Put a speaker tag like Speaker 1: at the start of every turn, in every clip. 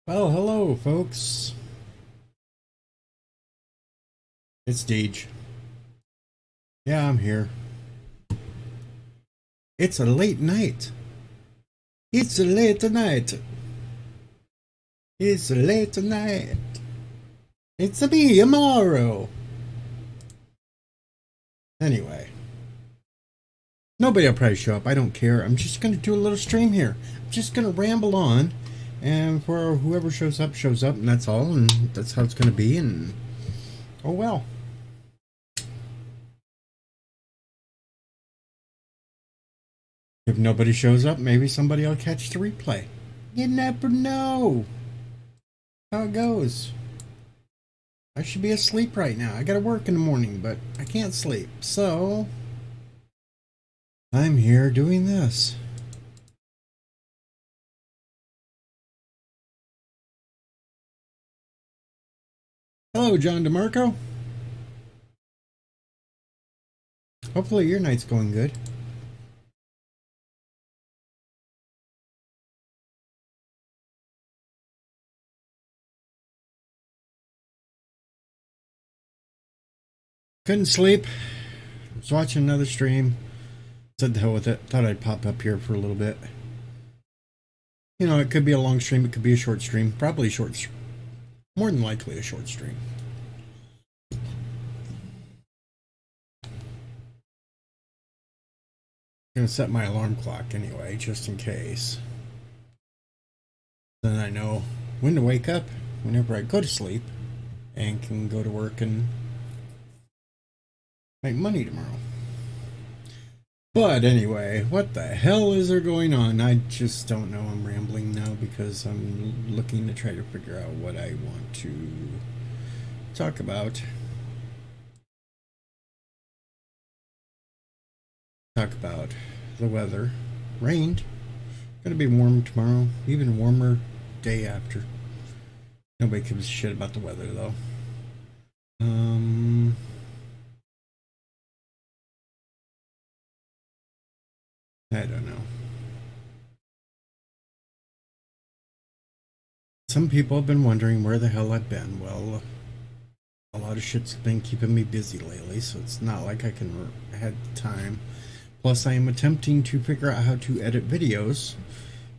Speaker 1: Well, hello, folks. It's Deej. Yeah, I'm here. It's a late night. It's a late night. It's a late night. It's a me tomorrow. Anyway, nobody will probably show up. I don't care. I'm just going to do a little stream here. I'm just going to ramble on. And for whoever shows up, and that's all. And that's how it's going to be. And oh well. If nobody shows up, maybe somebody will catch the replay. You never know how it goes. I should be asleep right now. I gotta work in the morning, but I can't sleep. So, I'm here doing this. Hello, John DeMarco. Hopefully your night's going good. Couldn't sleep. Was watching another stream. Said the hell with it. Thought I'd pop up here for a little bit. You know, it could be a long stream. It could be a short stream. Probably a short. More than likely a short stream. Gonna set my alarm clock anyway, just in case. Then I know when to wake up whenever I go to sleep and can go to work and make money tomorrow. But anyway, what the hell is there going on? I just don't know. I'm rambling now because I'm looking to try to figure out what I want to talk about. Talk about the weather. Rained. Gonna be warm tomorrow. Even warmer day after. Nobody gives a shit about the weather though. I don't know. Some people have been wondering where the hell I've been. Well, a lot of shit's been keeping me busy lately, so it's not like I can had time. Plus, I am attempting to figure out how to edit videos,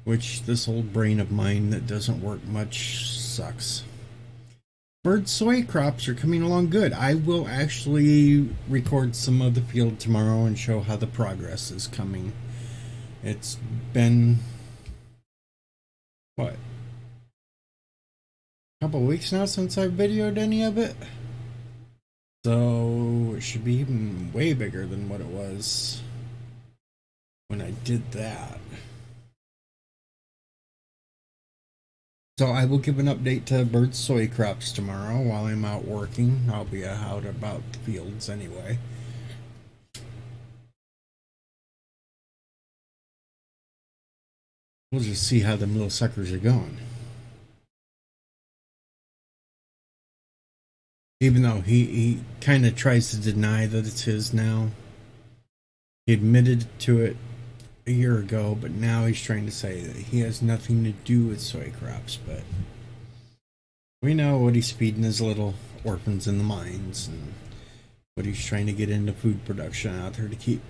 Speaker 1: which this old brain of mine that doesn't work much sucks. Bird soy crops are coming along good. I will actually record some of the field tomorrow and show how the progress is coming. It's been, what, a couple weeks now since I videoed any of it? So it should be even way bigger than what it was when I did that. So I will give an update to bird soy crops tomorrow while I'm out working. I'll be out about the fields anyway. We'll just see how them little suckers are going. Even though he kind of tries to deny that it's his now. He admitted to it a year ago, but now he's trying to say that he has nothing to do with soy crops. But we know what he's feeding his little orphans in the mines and what he's trying to get into food production out there to keep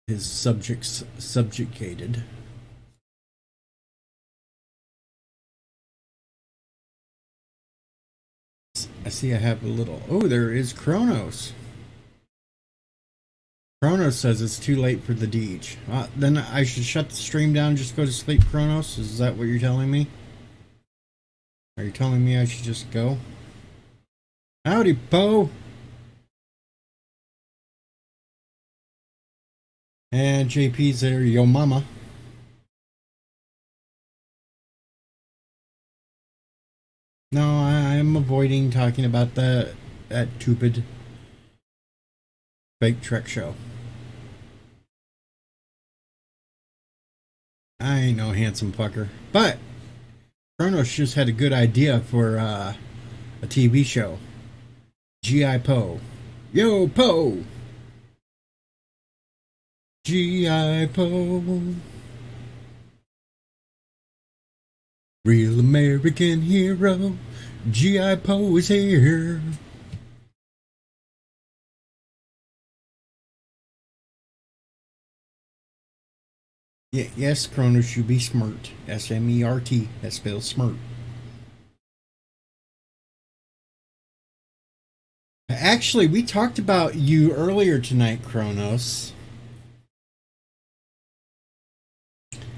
Speaker 1: his subjects subjugated. I see I have a little... Oh, there is Kronos. Kronos says it's too late for the Deej. Then I should shut the stream down and just go to sleep, Kronos? Is that what you're telling me? Are you telling me I should just go? Howdy, Poe! And JP's there, yo mama. No, I'm avoiding talking about that stupid fake Trek show. I ain't no handsome fucker. But Kronos just had a good idea for a TV show. G.I. Poe. Yo, Poe! G.I. Poe. Real American hero, G.I. Poe is here. Yes, Kronos, you be smart. S-M-E-R-T. That spells smart. Actually, we talked about you earlier tonight, Kronos.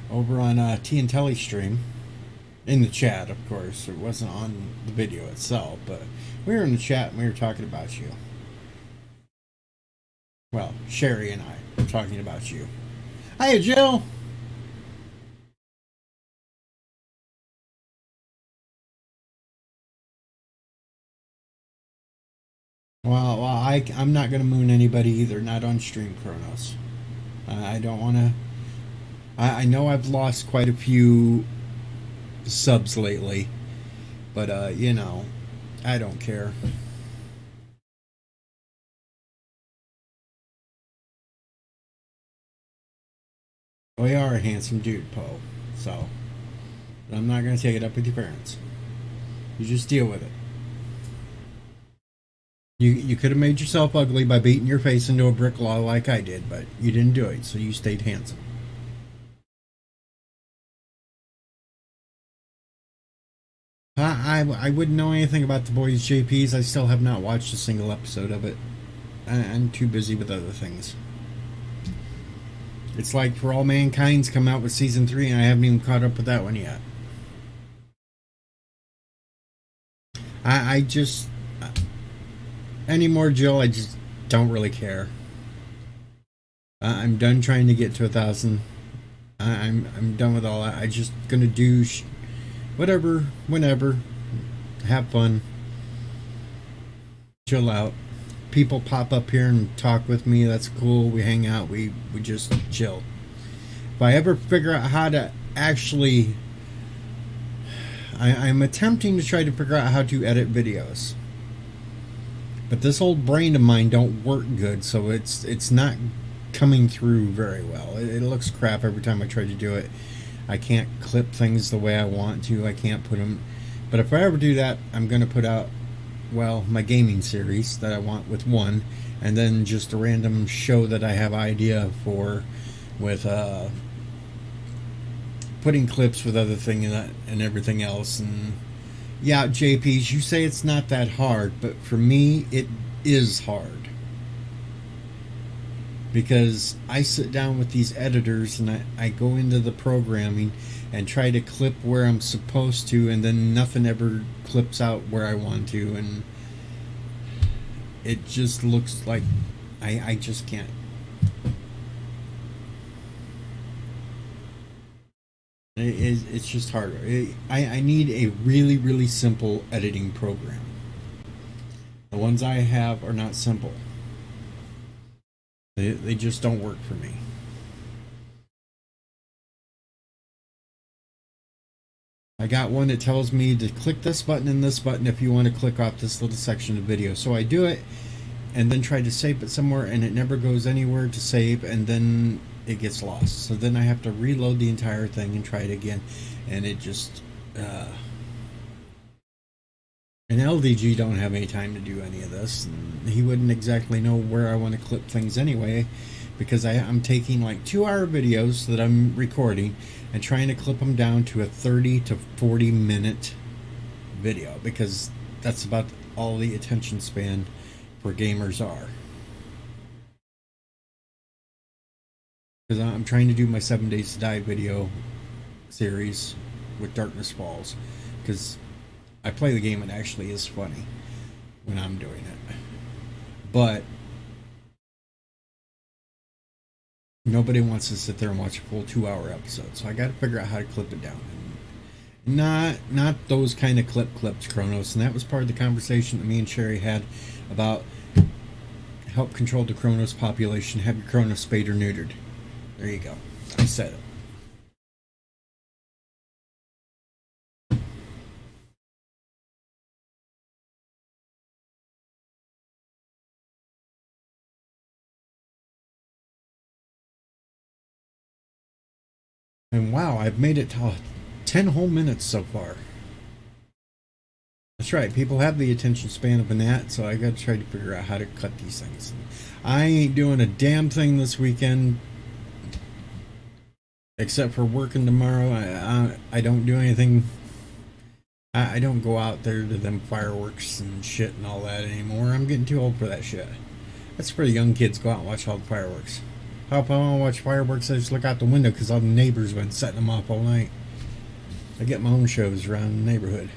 Speaker 1: Over on T and Telly stream. In the chat, of course. It wasn't on the video itself, but we were in the chat and we were talking about you. Well, Sherry and I were talking about you. Hiya, Jill. Well, I'm not going to moon anybody either, not on stream, Kronos. I don't want to. I know I've lost quite a few subs lately, but, you know, I don't care. Well, you are a handsome dude, Poe, so I'm not going to take it up with your parents. You just deal with it. You could have made yourself ugly by beating your face into a brick wall like I did, but you didn't do it, so you stayed handsome. I wouldn't know anything about the boys JPs. I still have not watched a single episode of it. I'm too busy with other things. It's like For All Mankind's come out with season 3, and I haven't even caught up with that one yet. I just anymore, Jill. I just don't really care. I'm done trying to get to 1,000. I'm done with all that. I just gonna do whatever, whenever, have fun, chill out. People pop up here and talk with me. That's cool. We hang out. We just chill. If I ever figure out how to actually, I'm attempting to try to figure out how to edit videos. But this old brain of mine don't work good, so it's not coming through very well. It looks crap every time I try to do it. I can't clip things the way I want to. I can't put them. But if I ever do that, I'm going to put out, well, my gaming series that I want with one, and then just a random show that I have idea for with putting clips with other thing and everything else. And yeah, JPs, you say it's not that hard, but for me, it is hard. Because I sit down with these editors and I go into the programming and try to clip where I'm supposed to, and then nothing ever clips out where I want to, and it just looks like I just can't. It's just harder. I need a really, really simple editing program. The ones I have are not simple. They just don't work for me. I got one that tells me to click this button and this button if you want to click off this little section of video. So I do it and then try to save it somewhere, and it never goes anywhere to save, and then it gets lost. So then I have to reload the entire thing and try it again, and it just and LDG don't have any time to do any of this, and he wouldn't exactly know where I want to clip things anyway, because I'm taking like 2-hour videos that I'm recording and trying to clip them down to a 30 to 40 minute video, because that's about all the attention span for gamers are. Because I'm trying to do my 7 Days to Die video series with Darkness Falls, because I play the game and it actually is funny when I'm doing it. But nobody wants to sit there and watch a full 2-hour episode, so I got to figure out how to clip it down. And not those kind of clips, Kronos. And that was part of the conversation that me and Sherry had about help control the Kronos population. Have your Kronos spayed or neutered. There you go. I said it. And wow, I've made it to 10 whole minutes so far. That's right. People have the attention span of a gnat, so I got to try to figure out how to cut these things. I ain't doing a damn thing this weekend, except for working tomorrow. I don't do anything. I don't go out there to them fireworks and shit and all that anymore. I'm getting too old for that shit. That's for the young kids. Go out and watch all the fireworks. How if I want to watch fireworks, I just look out the window because all the neighbors have been setting them off all night. I get my own shows around the neighborhood.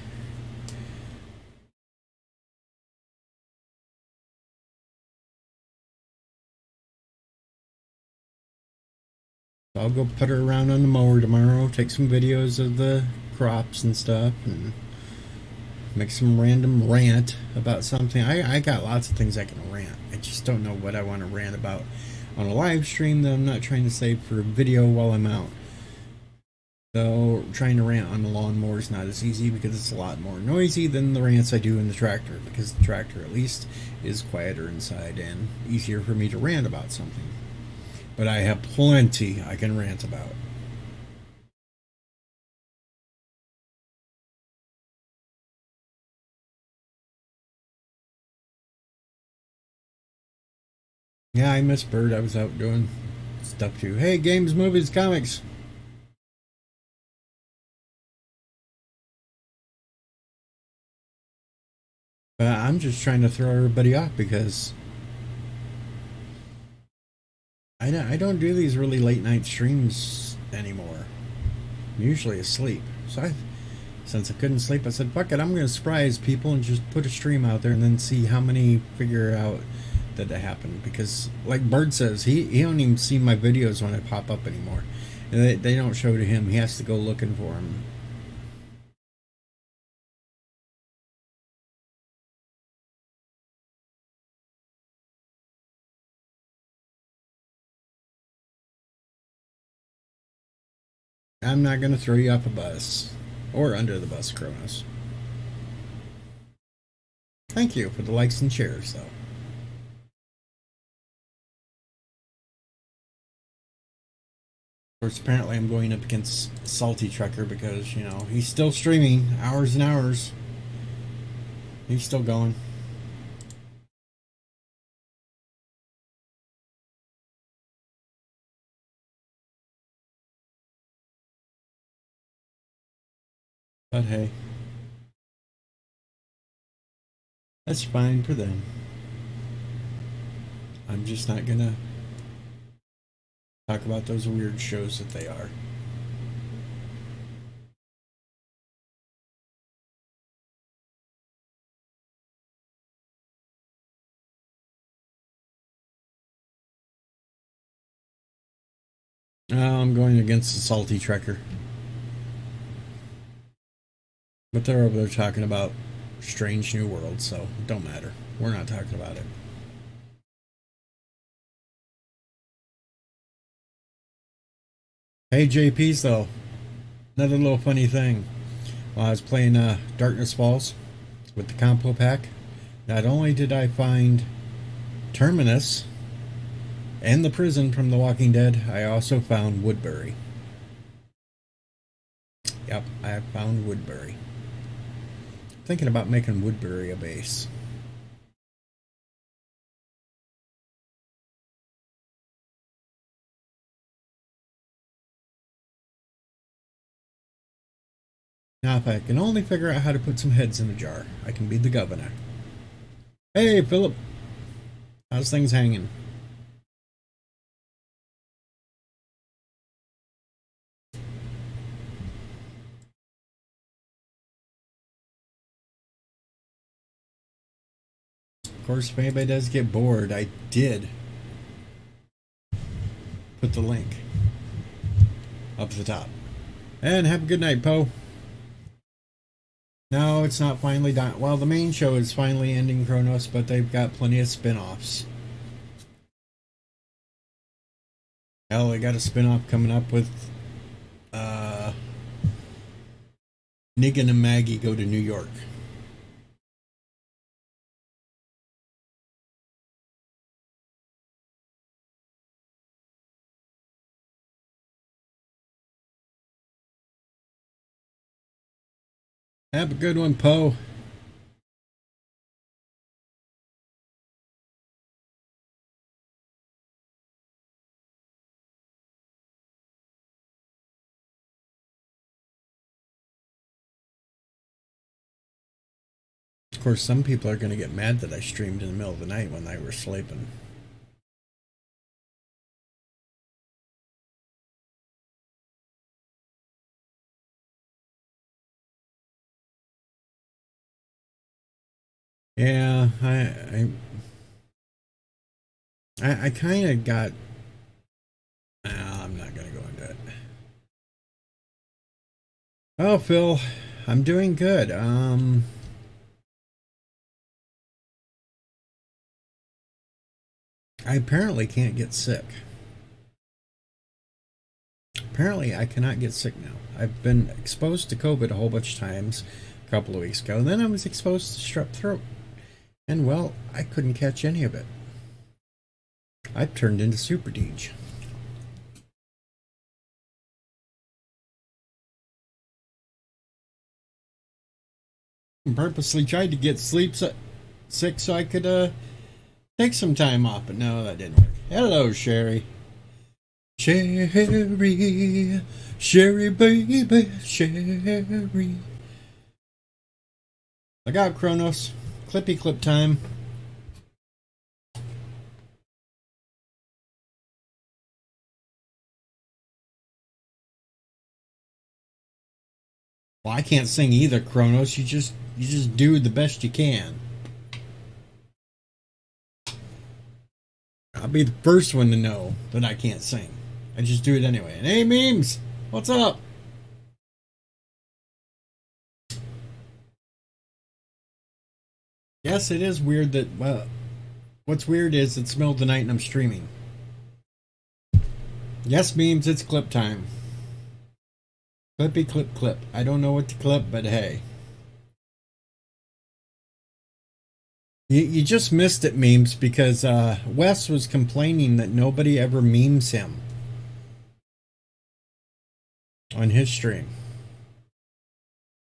Speaker 1: I'll go putter around on the mower tomorrow, take some videos of the crops and stuff, and make some random rant about something. I got lots of things I can rant. I just don't know what I want to rant about on a live stream that I'm not trying to save for a video while I'm out. So trying to rant on the lawnmower is not as easy because it's a lot more noisy than the rants I do in the tractor, because the tractor at least is quieter inside and easier for me to rant about something. But I have plenty I can rant about. Yeah, I miss Bird. I was out doing stuff too. Hey, games, movies, comics. But I'm just trying to throw everybody off because I don't do these really late night streams anymore. I'm usually asleep. Since I couldn't sleep, I said, fuck it, I'm going to surprise people and just put a stream out there and then see how many figure out that it happened. Because, like Bird says, he don't even see my videos when I pop up anymore. And they don't show to him. He has to go looking for them. I'm not going to throw you off a bus. Or under the bus, Cronus. Thank you for the likes and shares, though. Of course, apparently I'm going up against Salty Trucker because, you know, he's still streaming hours and hours. He's still going. But hey, that's fine for them. I'm just not gonna talk about those weird shows that they are. I'm going against the Salty Trekker. But they're over there talking about Strange New World, so it don't matter. We're not talking about it. Hey, JP's though. Another little funny thing. While I was playing Darkness Falls with the compo pack, not only did I find Terminus and the prison from The Walking Dead, I also found Woodbury. Yep, I found Woodbury. Thinking about making Woodbury a base. Now, if I can only figure out how to put some heads in a jar, I can be the governor. Hey, Philip. How's things hanging? Of course, if anybody does get bored, I did put the link up at the top. And have a good night, Poe. No, it's not finally done. Well, the main show is finally ending, Kronos, but they've got plenty of spin-offs. Hell, they got a spin-off coming up with Negan and Maggie go to New York. Have a good one, Poe. Of course, some people are going to get mad that I streamed in the middle of the night when they were sleeping. Yeah, I kind of got. I'm not going to go into it. Oh, Phil, I'm doing good. I apparently can't get sick. Apparently, I cannot get sick now. I've been exposed to COVID a whole bunch of times a couple of weeks ago, and then I was exposed to strep throat. And well, I couldn't catch any of it. I've turned into Super Deej. Purposely tried to get sick so I could take some time off, but no, that didn't work. Hello, Sherry. Sherry, Sherry, baby, Sherry. Look out, Kronos. Clippy clip time. Well, I can't sing either, Kronos. You just do the best you can. I'll be the first one to know that I can't sing. I just do it anyway. And hey, memes, what's up? Yes, it is weird that, well, what's weird is it's the middle of the night and I'm streaming. Yes, memes, it's clip time. Clippy clip clip. I don't know what to clip, but hey. You just missed it, memes, because Wes was complaining that nobody ever memes him on his stream.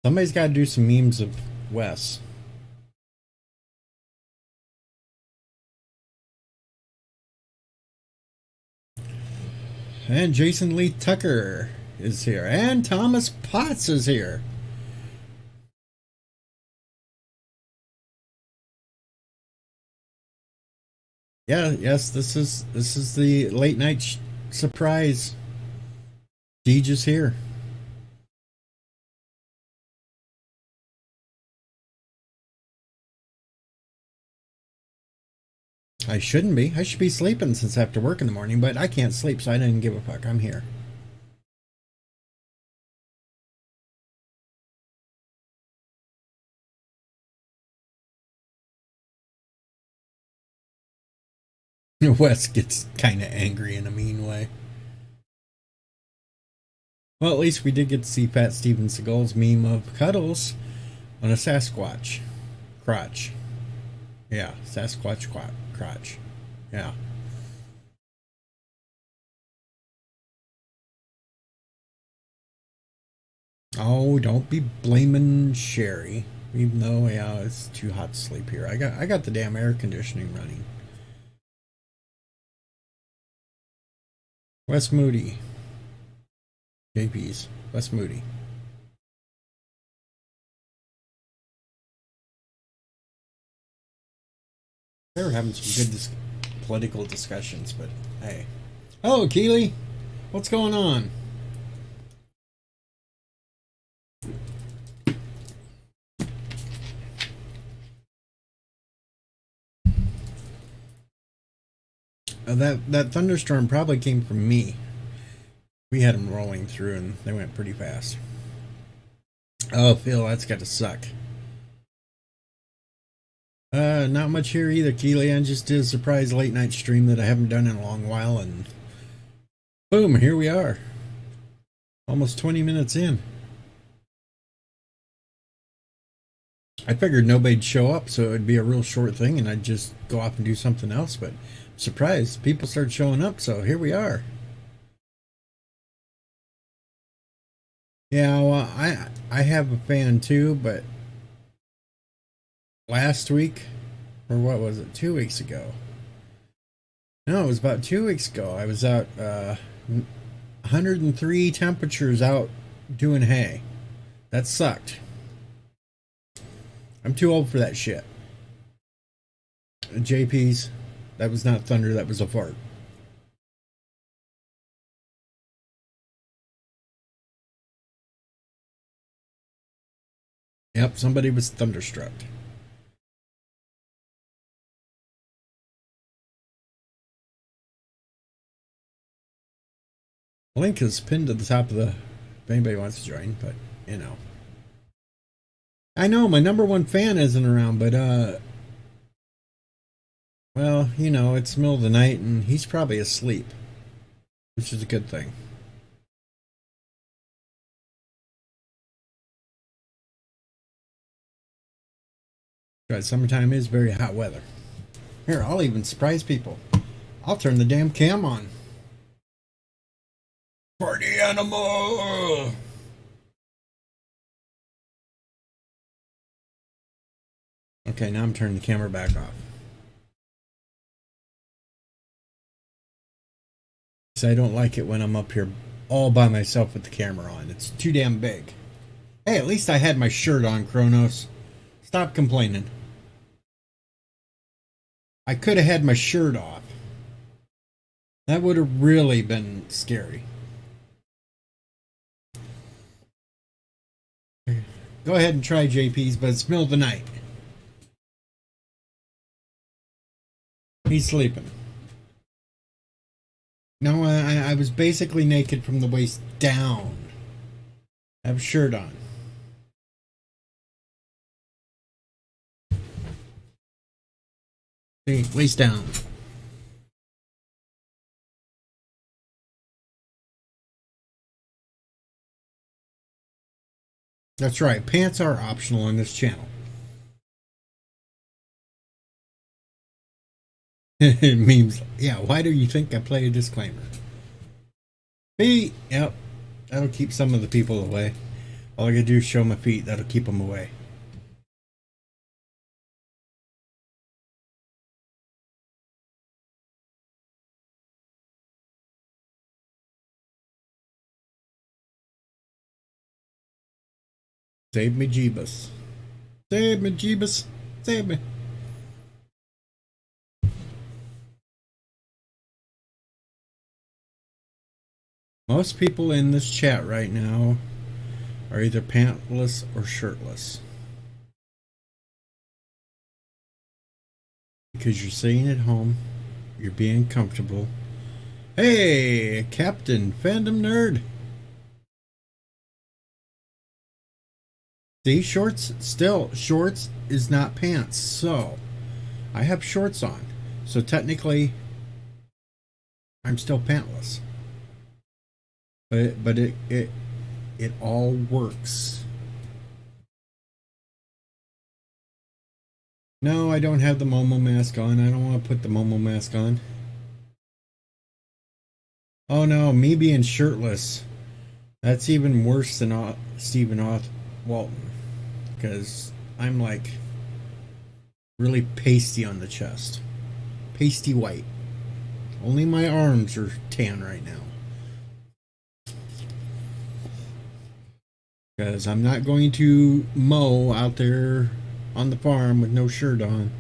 Speaker 1: Somebody's got to do some memes of Wes. And Jason Lee Tucker is here. And Thomas Potts is here. Yeah, yes, this is the late night surprise. Deej is here. I shouldn't be. I should be sleeping since I have to work in the morning, but I can't sleep, so I didn't give a fuck. I'm here. Wes gets kind of angry in a mean way. Well, at least we did get to see Pat Steven Seagal's meme of Cuddles on a Sasquatch crotch. Yeah, Sasquatch crotch. Yeah. Oh, don't be blaming Sherry. Even though, yeah, it's too hot to sleep here. I got the damn air conditioning running. Wes Moody. JP's. Wes Moody. They were having some good political discussions, but hey. Hello, Keely. What's going on? That thunderstorm probably came from me. We had them rolling through, and they went pretty fast. Oh, Phil, that's got to suck. Not much here either, Keely. I just did a surprise late night stream that I haven't done in a long while, and boom, here we are. Almost 20 minutes in. I figured nobody'd show up, so it'd be a real short thing, and I'd just go off and do something else, but I'm surprised people started showing up, so here we are. Yeah, well, I have a fan too, but last week, or what was it, 2 weeks ago? No, it was about 2 weeks ago. I was out 103 temperatures out doing hay. That sucked. I'm too old for that shit. JP's, that was not thunder, that was a fart. Yep, somebody was thunderstruck. Link is pinned to the top of the, if anybody wants to join, but you know. I know my number one fan isn't around, but well, you know, it's middle of the night and he's probably asleep, which is a good thing. Right, summertime is very hot weather. Here, I'll even surprise people. I'll turn the damn cam on. Party animal! Okay, now I'm turning the camera back off. So I don't like it when I'm up here all by myself with the camera on. It's too damn big. Hey, at least I had my shirt on, Kronos. Stop complaining. I could have had my shirt off. That would have really been scary. Go ahead and try JP's, but it's middle of the night. He's sleeping. No, I was basically naked from the waist down. I have a shirt on. See, waist down. That's right, pants are optional on this channel. Memes. Yeah, why do you think I play a disclaimer? Feet. Yep. That'll keep some of the people away. All I gotta do is show my feet. That'll keep them away. Save me, Jeebus. Save me, Jeebus. Save me. Most people in this chat right now are either pantless or shirtless. Because you're sitting at home, you're being comfortable. Hey, Captain Fandom Nerd. See, shorts, still, shorts is not pants, so I have shorts on. So technically, I'm still pantless. But it all works. No, I don't have the Momo mask on. I don't want to put the Momo mask on. Oh no, me being shirtless. That's even worse than Stephen Walton. Because I'm like really pasty on the chest. Pasty white. Only my arms are tan right now. Because I'm not going to mow out there on the farm with no shirt on.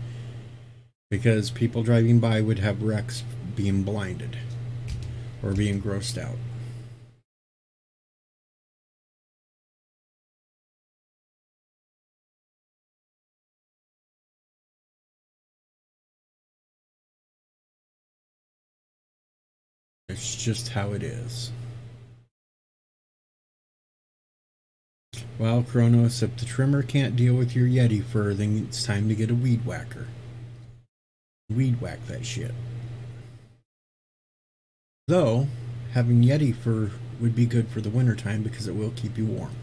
Speaker 1: Because people driving by would have wrecks being blinded. Or being grossed out. It's just how it is. Well, Kronos, if the trimmer can't deal with your Yeti fur, then it's time to get a weed whacker. Weed whack that shit. Though, having Yeti fur would be good for the wintertime because it will keep you warm.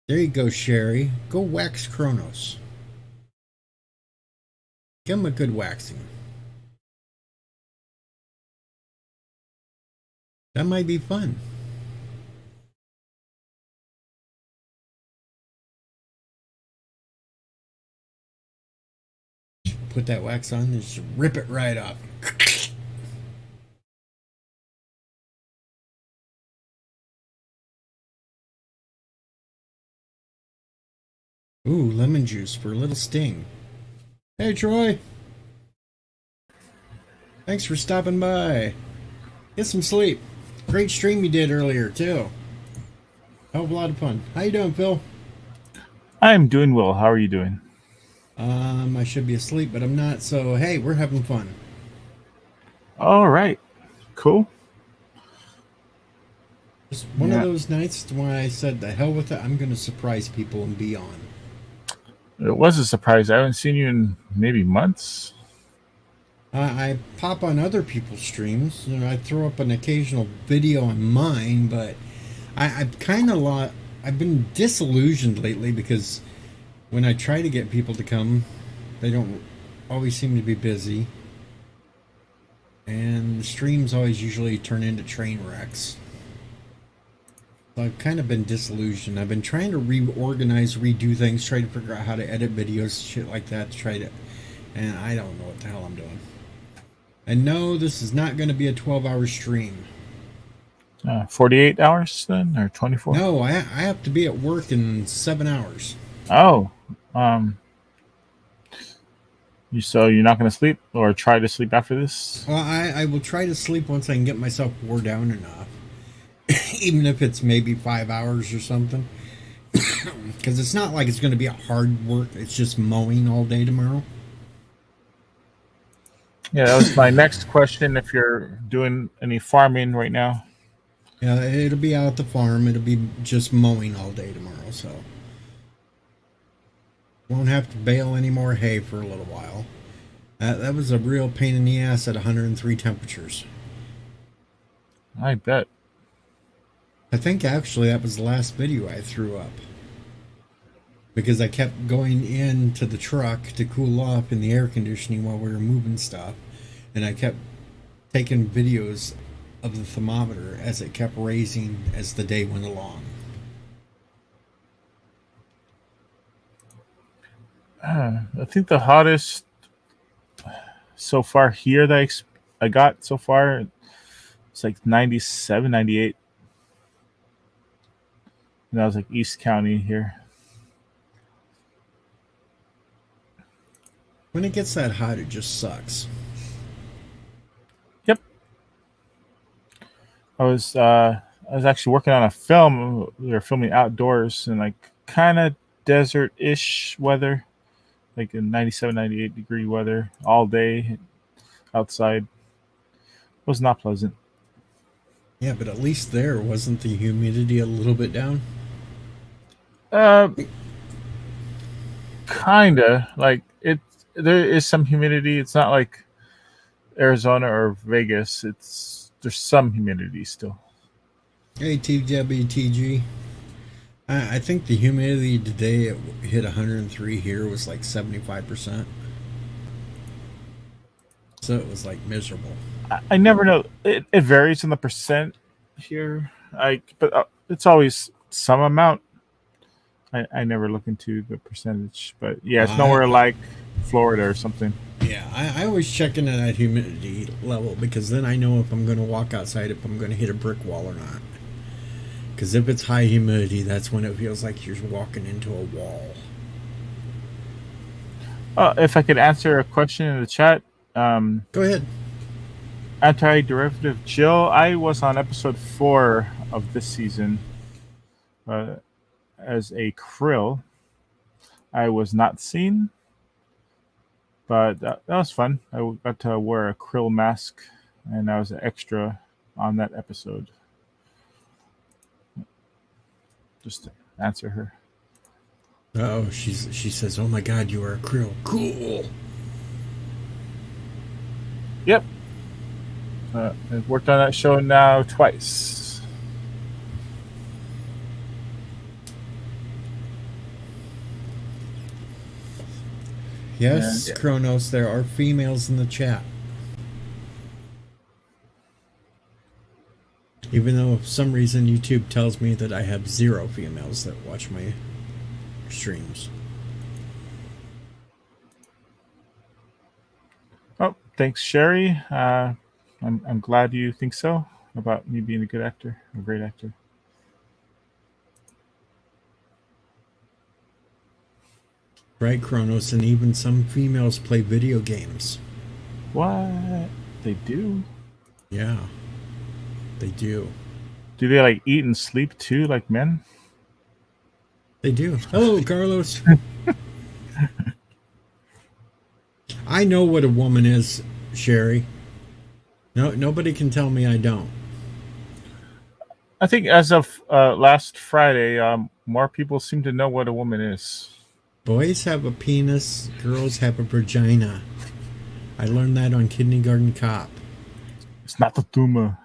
Speaker 1: There you go, Sherry. Go wax Kronos. Give him a good waxing. That might be fun. put that wax on and just rip it right off. Ooh, lemon juice for a little sting. Hey, Troy. Thanks for stopping by. Get some sleep. Great stream you did earlier, too. Hell of a lot of fun. How you doing, Phil?
Speaker 2: I'm doing well. How are you doing?
Speaker 1: I should be asleep, but I'm not. So, hey, we're having fun.
Speaker 2: All right. Cool.
Speaker 1: Just one of those nights when I said, the hell with it, I'm going to surprise people and be on.
Speaker 2: It was a surprise. I haven't seen you in maybe months.
Speaker 1: I pop on other people's streams. You know, I throw up an occasional video on mine, but I've kind of I've been disillusioned lately because when I try to get people to come, they don't always seem to be busy. And the streams always usually turn into train wrecks. So I've kind of been disillusioned. I've been trying to reorganize, redo things, try to figure out how to edit videos, shit like that, and I don't know what the hell I'm doing. And no, this is not going to be a 12-hour stream.
Speaker 2: 48 hours then, or 24?
Speaker 1: No, I have to be at work in 7 hours.
Speaker 2: Oh, so you're not going to sleep or try to sleep after this?
Speaker 1: Well, I will try to sleep once I can get myself wore down enough. Even if it's maybe 5 hours or something. Because it's not like it's going to be a hard work. It's just mowing all day tomorrow.
Speaker 2: Yeah, that was my next question. If you're doing any farming right now.
Speaker 1: Yeah, it'll be out at the farm. It'll be just mowing all day tomorrow, so won't have to bale any more hay for a little while. That was a real pain in the ass at 103 temperatures.
Speaker 2: I bet.
Speaker 1: I think actually that was the last video I threw up. Because I kept going into the truck to cool off in the air conditioning while we were moving stuff. And I kept taking videos of the thermometer as it kept raising as the day went along.
Speaker 2: I think the hottest so far here that I got so far, it's like 97, 98. And that was like East County here.
Speaker 1: When it gets that hot, it just sucks.
Speaker 2: Yep. I was actually working on a film. We were filming outdoors in like kind of desert-ish weather, like in 97, 98 degree weather all day outside. It was not pleasant.
Speaker 1: Yeah, but at least there wasn't the humidity a little bit down.
Speaker 2: Kinda like it. There is some humidity. It's not like Arizona or Vegas. There's some humidity still.
Speaker 1: Hey, TWTG. I think the humidity today it hit 103 here was like 75%. So it was like miserable.
Speaker 2: I never know. It varies in the percent here. But it's always some amount. I never look into the percentage, but yeah, it's nowhere like Florida or something.
Speaker 1: Yeah, I always check into that humidity level because then I know if I'm going to walk outside, if I'm going to hit a brick wall or not. Because if it's high humidity, that's when it feels like you're walking into a wall.
Speaker 2: If I could answer a question in the chat.
Speaker 1: Go ahead.
Speaker 2: Anti-derivative Jill, I was on episode 4 of this season as a krill. I was not seen, but that was fun. I got to wear a krill mask, and I was an extra on that episode. Just to answer her.
Speaker 1: Oh, she says, "Oh my God, you are a krill. Cool."
Speaker 2: Yep. I've worked on that show now twice.
Speaker 1: Yes, Kronos, there are females in the chat. Even though for some reason YouTube tells me that I have 0 females that watch my streams.
Speaker 2: Thanks, Sherry. I'm glad you think so about me being a good actor, a great actor.
Speaker 1: Right, Kronos, and even some females play video games.
Speaker 2: What they do?
Speaker 1: Yeah, they do.
Speaker 2: Do they like eat and sleep too, like men?
Speaker 1: They do. Hello, Carlos. I know what a woman is, Sherry. No, nobody can tell me I don't.
Speaker 2: I think as of last Friday, more people seem to know what a woman is.
Speaker 1: Boys have a penis, girls have a vagina. I learned that on Kindergarten Cop.
Speaker 2: It's not the tumor.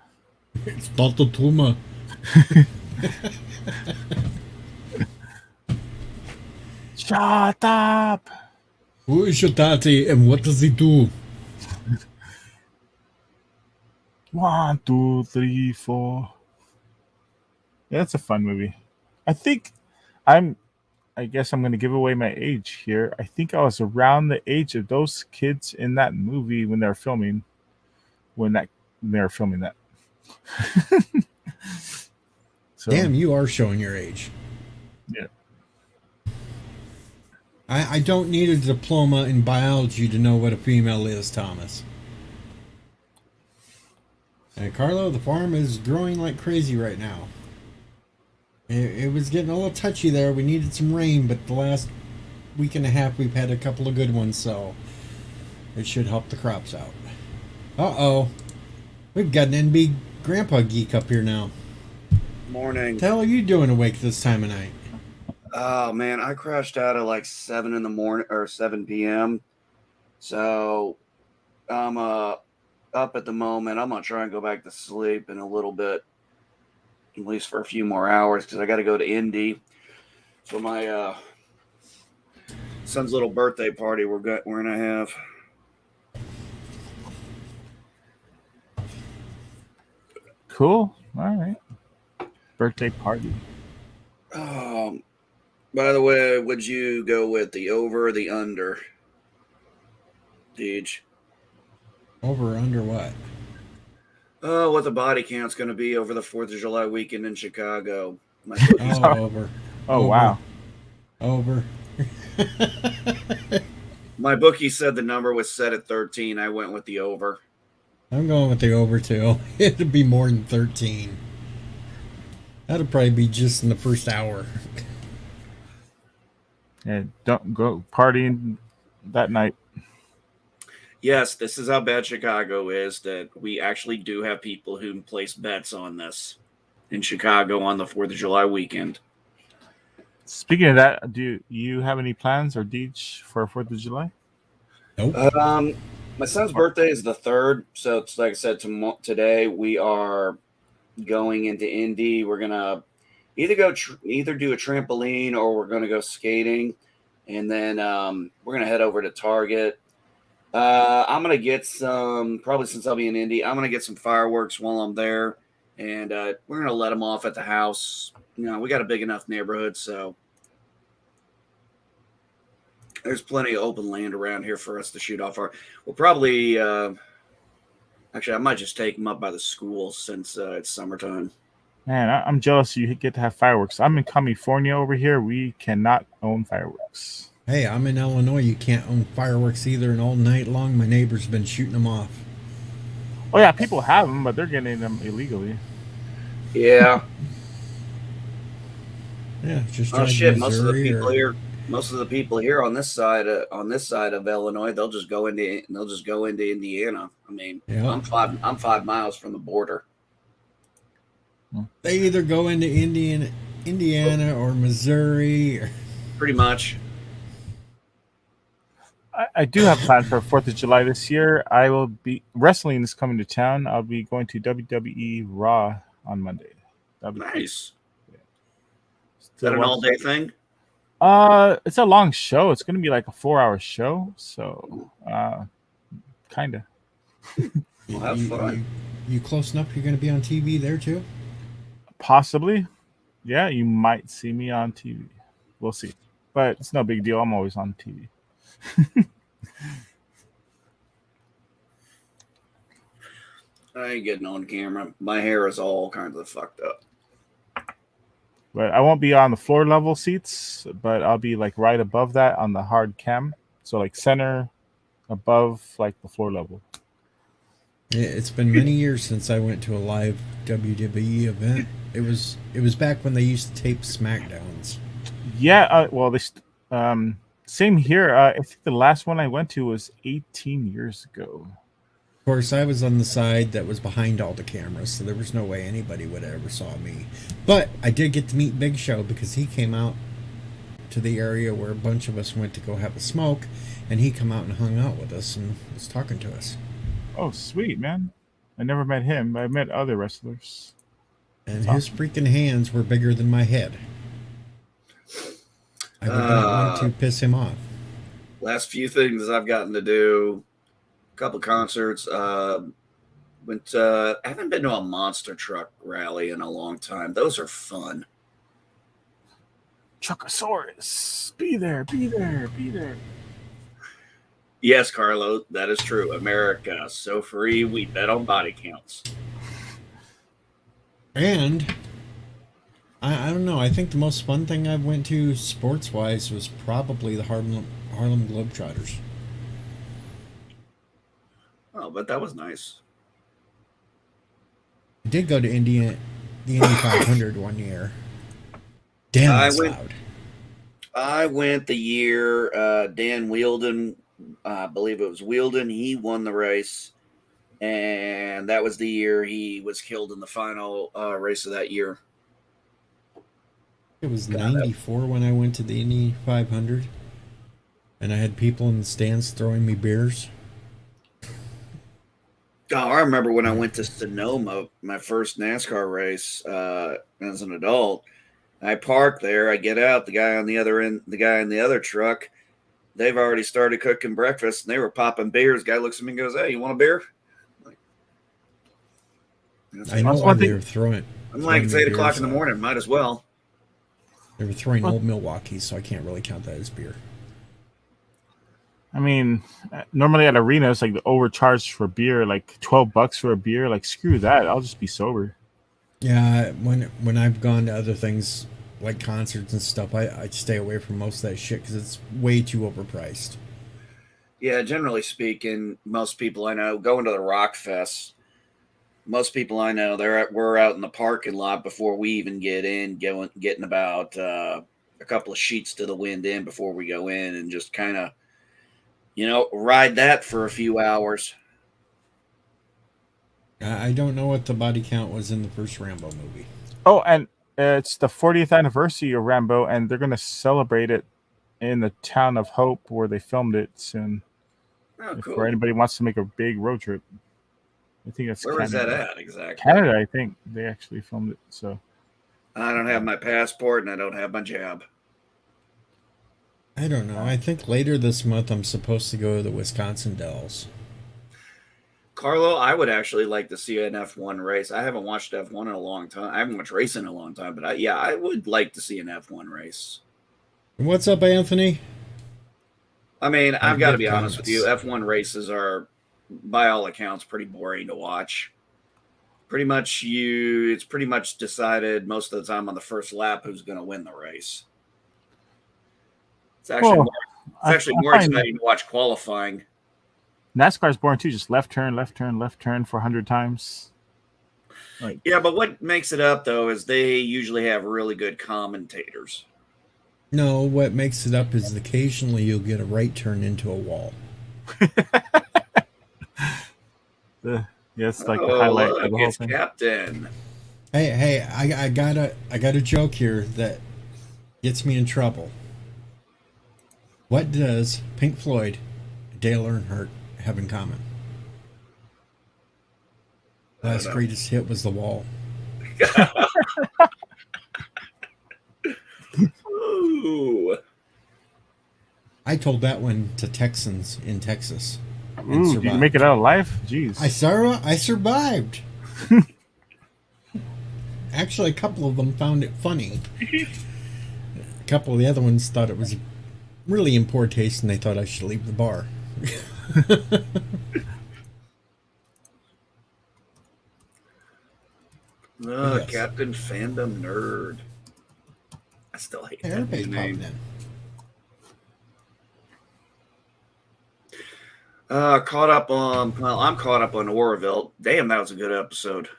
Speaker 1: It's not the tumor.
Speaker 2: Shut up!
Speaker 1: Who is your daddy and what does he do?
Speaker 2: 1, 2, 3, 4. Yeah, that's a fun movie. I think I'm. I guess I'm going to give away my age here. I think I was around the age of those kids in that movie when they were filming. When they were filming that. So,
Speaker 1: Damn, you are showing your age.
Speaker 2: yeah.
Speaker 1: I don't need a diploma in biology to know what a female is, Thomas. And Carlo, the farm is growing like crazy right now. It was getting a little touchy there. We needed some rain, but the last week and a half we've had a couple of good ones, so it should help the crops out. Uh-oh. We've got an NB Grandpa Geek up here now.
Speaker 3: Morning.
Speaker 1: What the hell are you doing awake this time of night?
Speaker 3: Oh man, I crashed out at like 7 in the morning or 7 p.m. So I'm up at the moment. I'm gonna try and go back to sleep in a little bit, at least for a few more hours, because I got to go to Indy for my son's little birthday party we're gonna have.
Speaker 2: Cool. All right. Birthday party.
Speaker 3: By the way, would you go with the over or the under? Deej?
Speaker 1: Over or under what?
Speaker 3: Oh, what the body count's going to be over the 4th of July weekend in Chicago.
Speaker 1: Oh, over.
Speaker 2: Oh,
Speaker 1: Over.
Speaker 2: wow.
Speaker 1: Over.
Speaker 3: My bookie said the number was set at 13. I went with the over.
Speaker 1: I'm going with the over too. It'll be more than 13. That'll probably be just in the first hour.
Speaker 2: And don't go partying that night.
Speaker 3: Yes, this is how bad Chicago is, that we actually do have people who place bets on this in Chicago on the 4th of July weekend.
Speaker 2: Speaking of that, do you have any plans or Deej for 4th of July?
Speaker 1: Nope.
Speaker 3: My son's birthday is the 3rd, so it's like I said, today we are going into Indy. We're gonna either do a trampoline or we're gonna go skating, and then we're gonna head over to Target. I'm gonna get some, probably since I'll be in Indy, I'm gonna get some fireworks while I'm there, and we're gonna let them off at the house. You know, we got a big enough neighborhood, so there's plenty of open land around here for us to shoot off our. We'll probably, actually, I might just take them up by the school since it's summertime.
Speaker 2: Man, I'm jealous you get to have fireworks. I'm in California over here. We cannot own fireworks.
Speaker 1: Hey, I'm in Illinois. You can't own fireworks either, and all night long my neighbor's been shooting them off.
Speaker 2: Oh, yeah, people have them, but they're getting them illegally.
Speaker 3: Yeah.
Speaker 1: Yeah, just
Speaker 3: Oh
Speaker 1: drive
Speaker 3: shit!
Speaker 1: to Missouri
Speaker 3: Most of the people here on this side of Illinois, they'll just go into Indiana. I mean,
Speaker 1: Yeah.
Speaker 3: I'm 5 miles from the border.
Speaker 1: They either go into Indiana or Missouri.
Speaker 3: Pretty much.
Speaker 2: I do have plans for 4th of July this year. I will be wrestling is coming to town. I'll be going to WWE Raw on Monday.
Speaker 3: Nice. Is that an all-day thing?
Speaker 2: It's a long show. It's going to be like a 4-hour show. So, kind of.
Speaker 3: Well, have fun.
Speaker 1: You close enough? You're going to be on TV there too?
Speaker 2: Possibly. Yeah, you might see me on TV. We'll see. But it's no big deal. I'm always on TV.
Speaker 3: I ain't getting on camera. My hair is all kinds of fucked up.
Speaker 2: But I won't be on the floor level seats, but I'll be like right above that on the hard cam. So like center above like the floor level.
Speaker 1: It's been many years since I went to a live WWE event. It was back when they used to tape SmackDowns.
Speaker 2: Yeah, well, same here. I think the last one I went to was 18 years ago.
Speaker 1: Of course, I was on the side that was behind all the cameras, so there was no way anybody would ever saw me. But I did get to meet Big Show because he came out to the area where a bunch of us went to go have a smoke, and he come out and hung out with us and was talking to us.
Speaker 2: Oh, sweet, man. I never met him, but I met other wrestlers.
Speaker 1: And his freaking hands were bigger than my head. I would not want to piss him off.
Speaker 3: Last few things I've gotten to do, a couple concerts. I haven't been to a monster truck rally in a long time. Those are fun.
Speaker 2: Chuckosaurus. Be there, be there, be there.
Speaker 3: Yes, Carlo, that is true. America, so free, we bet on body counts.
Speaker 1: And I don't know. I think the most fun thing I went to sports-wise was probably the Harlem Globetrotters.
Speaker 3: Oh, but that was nice.
Speaker 1: I did go to the Indy 500 one year. Damn, that's loud.
Speaker 3: I went the year Dan Wheeldon, I believe it was Wheeldon, he won the race. And that was the year he was killed in the final race of that year.
Speaker 1: It was 94 when I went to the Indy 500. And I had people in the stands throwing me beers.
Speaker 3: Oh, I remember when I went to Sonoma, my first NASCAR race as an adult. I parked there. I get out. The guy on the other end, the guy in the other truck, they've already started cooking breakfast, and they were popping beers. Guy looks at me and goes, "Hey, you want a beer?"
Speaker 1: I know why they were throwing.
Speaker 3: I'm like, it's 8 o'clock in the morning. Might as well.
Speaker 1: They were throwing Old Milwaukee, so I can't really count that as beer.
Speaker 2: I mean, normally at arenas, like the overcharged for beer, like $12 for a beer. Like, screw that. I'll just be sober.
Speaker 1: Yeah, when I've gone to other things like concerts and stuff, I stay away from most of that shit because it's way too overpriced.
Speaker 3: Yeah, generally speaking, most people I know going to the Rock Fest. Most people I know, we're out in the parking lot before we even get in, getting about a couple of sheets to the wind in before we go in, and just kind of, ride that for a few hours.
Speaker 1: I don't know what the body count was in the first Rambo movie.
Speaker 2: Oh, and it's the 40th anniversary of Rambo, and they're going to celebrate it in the town of Hope where they filmed it soon.
Speaker 3: Oh, cool.
Speaker 2: For anybody who wants to make a big road trip. I think that's
Speaker 3: Where
Speaker 2: Canada.
Speaker 3: is that at exactly?
Speaker 2: Canada, I think they actually filmed it. So
Speaker 3: I don't have my passport and I don't have my jab.
Speaker 1: I don't know. I think later this month I'm supposed to go to the Wisconsin Dells.
Speaker 3: Carlo, I would actually like to see an F1 race. I haven't watched F1 in a long time. I haven't watched racing in a long time, but I would like to see an F1 race.
Speaker 1: What's up, Anthony?
Speaker 3: I mean, I've got to be honest with you. F1 races are, by all accounts, pretty boring to watch. It's pretty much decided most of the time on the first lap who's going to win the race. It's actually more exciting to watch qualifying.
Speaker 2: NASCAR's boring too. Just left turn, left turn, left turn for 100 times.
Speaker 3: Yeah, but what makes it up though is they usually have really good commentators.
Speaker 1: No, what makes it up is occasionally you'll get a right turn into a wall.
Speaker 2: It's like the highlight of the whole thing.
Speaker 3: Captain.
Speaker 1: Hey, I got a joke here that gets me in trouble. What does Pink Floyd, Dale Earnhardt have in common? Last greatest hit was The Wall.
Speaker 3: Ooh.
Speaker 1: I told that one to Texans in Texas.
Speaker 2: Ooh, did you make it out alive? Jeez.
Speaker 1: I survived. Actually, a couple of them found it funny. A couple of the other ones thought it was really in poor taste and they thought I should leave the bar. Yes.
Speaker 3: Captain Fandom Nerd. I still hate that
Speaker 1: Everybody's
Speaker 3: new
Speaker 1: popping
Speaker 3: name.
Speaker 1: in.
Speaker 3: I'm caught up on Orville. Damn, that was a good episode.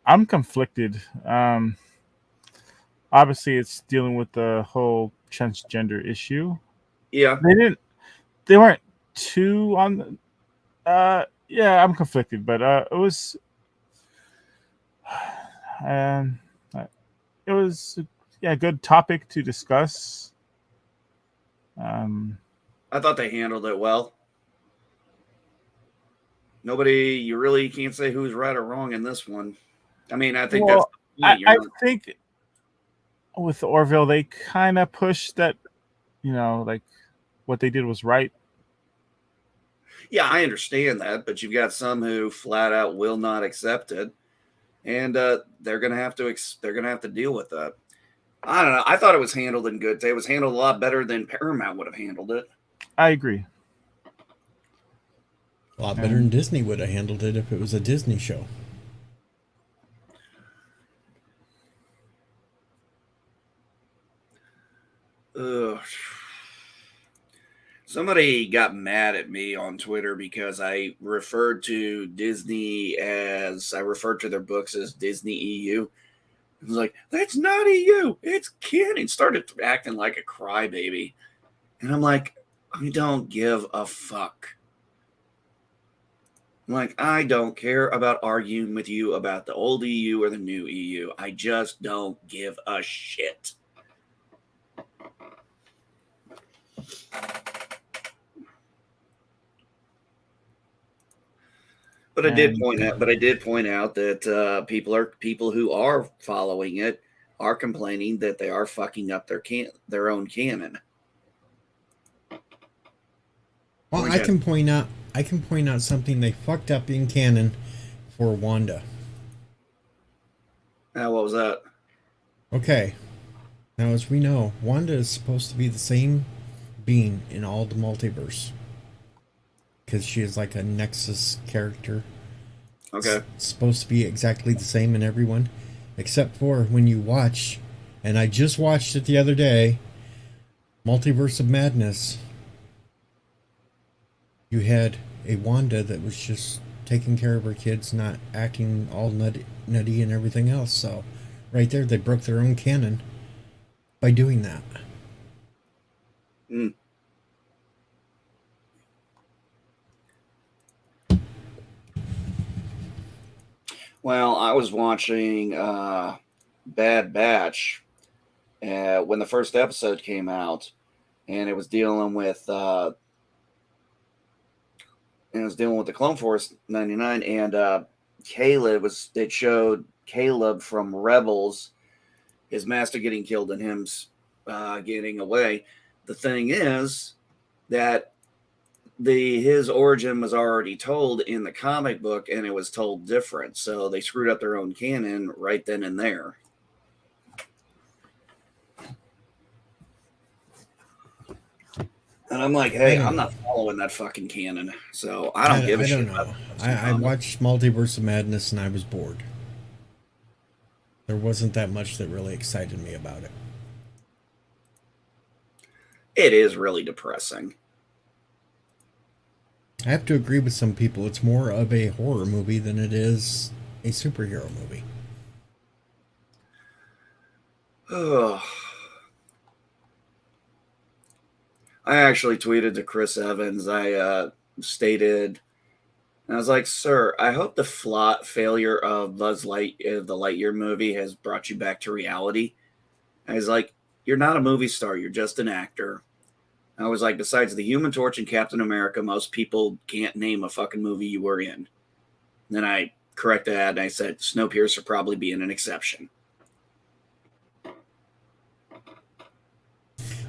Speaker 2: I'm conflicted. Obviously, it's dealing with the whole transgender issue.
Speaker 3: Yeah.
Speaker 2: They weren't too on. Yeah, I'm conflicted, but it was. Um, it was a good topic to discuss.
Speaker 3: I thought they handled it well. You really can't say who's right or wrong in this one. I mean, I think that's the point.
Speaker 2: I think with Orville, they kind of pushed that, like what they did was right.
Speaker 3: Yeah, I understand that, but you've got some who flat out will not accept it, and they're gonna have to deal with that. I don't know. I thought it was handled in good. It was handled a lot better than Paramount would have handled it.
Speaker 2: I agree.
Speaker 1: A lot better than Disney would have handled it if it was a Disney show.
Speaker 3: Ugh. Somebody got mad at me on Twitter because I referred to their books as Disney EU. It was like, that's not EU, it's canon. Started acting like a crybaby. And I'm like, I don't give a fuck. I'm like, I don't care about arguing with you about the old EU or the new EU. I just don't give a shit. But I did point out that people who are following it are complaining that they are fucking up their own canon.
Speaker 1: Well, I can point out something they fucked up in canon for Wanda.
Speaker 3: What was that?
Speaker 1: Okay. Now, as we know, Wanda is supposed to be the same being in all the multiverse. Because she is like a Nexus character.
Speaker 3: Okay.
Speaker 1: It's supposed to be exactly the same in everyone. Except for when you watch, and I just watched it the other day, Multiverse of Madness. You had a Wanda that was just taking care of her kids, not acting all nutty and everything else. So, right there, they broke their own canon by doing that.
Speaker 3: Mm. Well, I was watching Bad Batch when the first episode came out, and it was dealing with the Clone Force 99, and it showed Caleb from Rebels, his master getting killed and him getting away. The thing is that his origin was already told in the comic book, and it was told different. So they screwed up their own canon right then and there. And I'm like, hey, I'm not following that fucking canon. So I don't give a shit.
Speaker 1: I watched Multiverse of Madness and I was bored. There wasn't that much that really excited me about it.
Speaker 3: It is really depressing.
Speaker 1: I have to agree with some people. It's more of a horror movie than it is a superhero movie.
Speaker 3: Oh. I actually tweeted to Chris Evans. I stated, and I was like, "Sir, I hope the failure of the Lightyear movie has brought you back to reality." And he's like, "You're not a movie star. You're just an actor." I was like, besides the Human Torch and Captain America, most people can't name a fucking movie you were in. And then I corrected that and I said, Snowpiercer probably being an exception.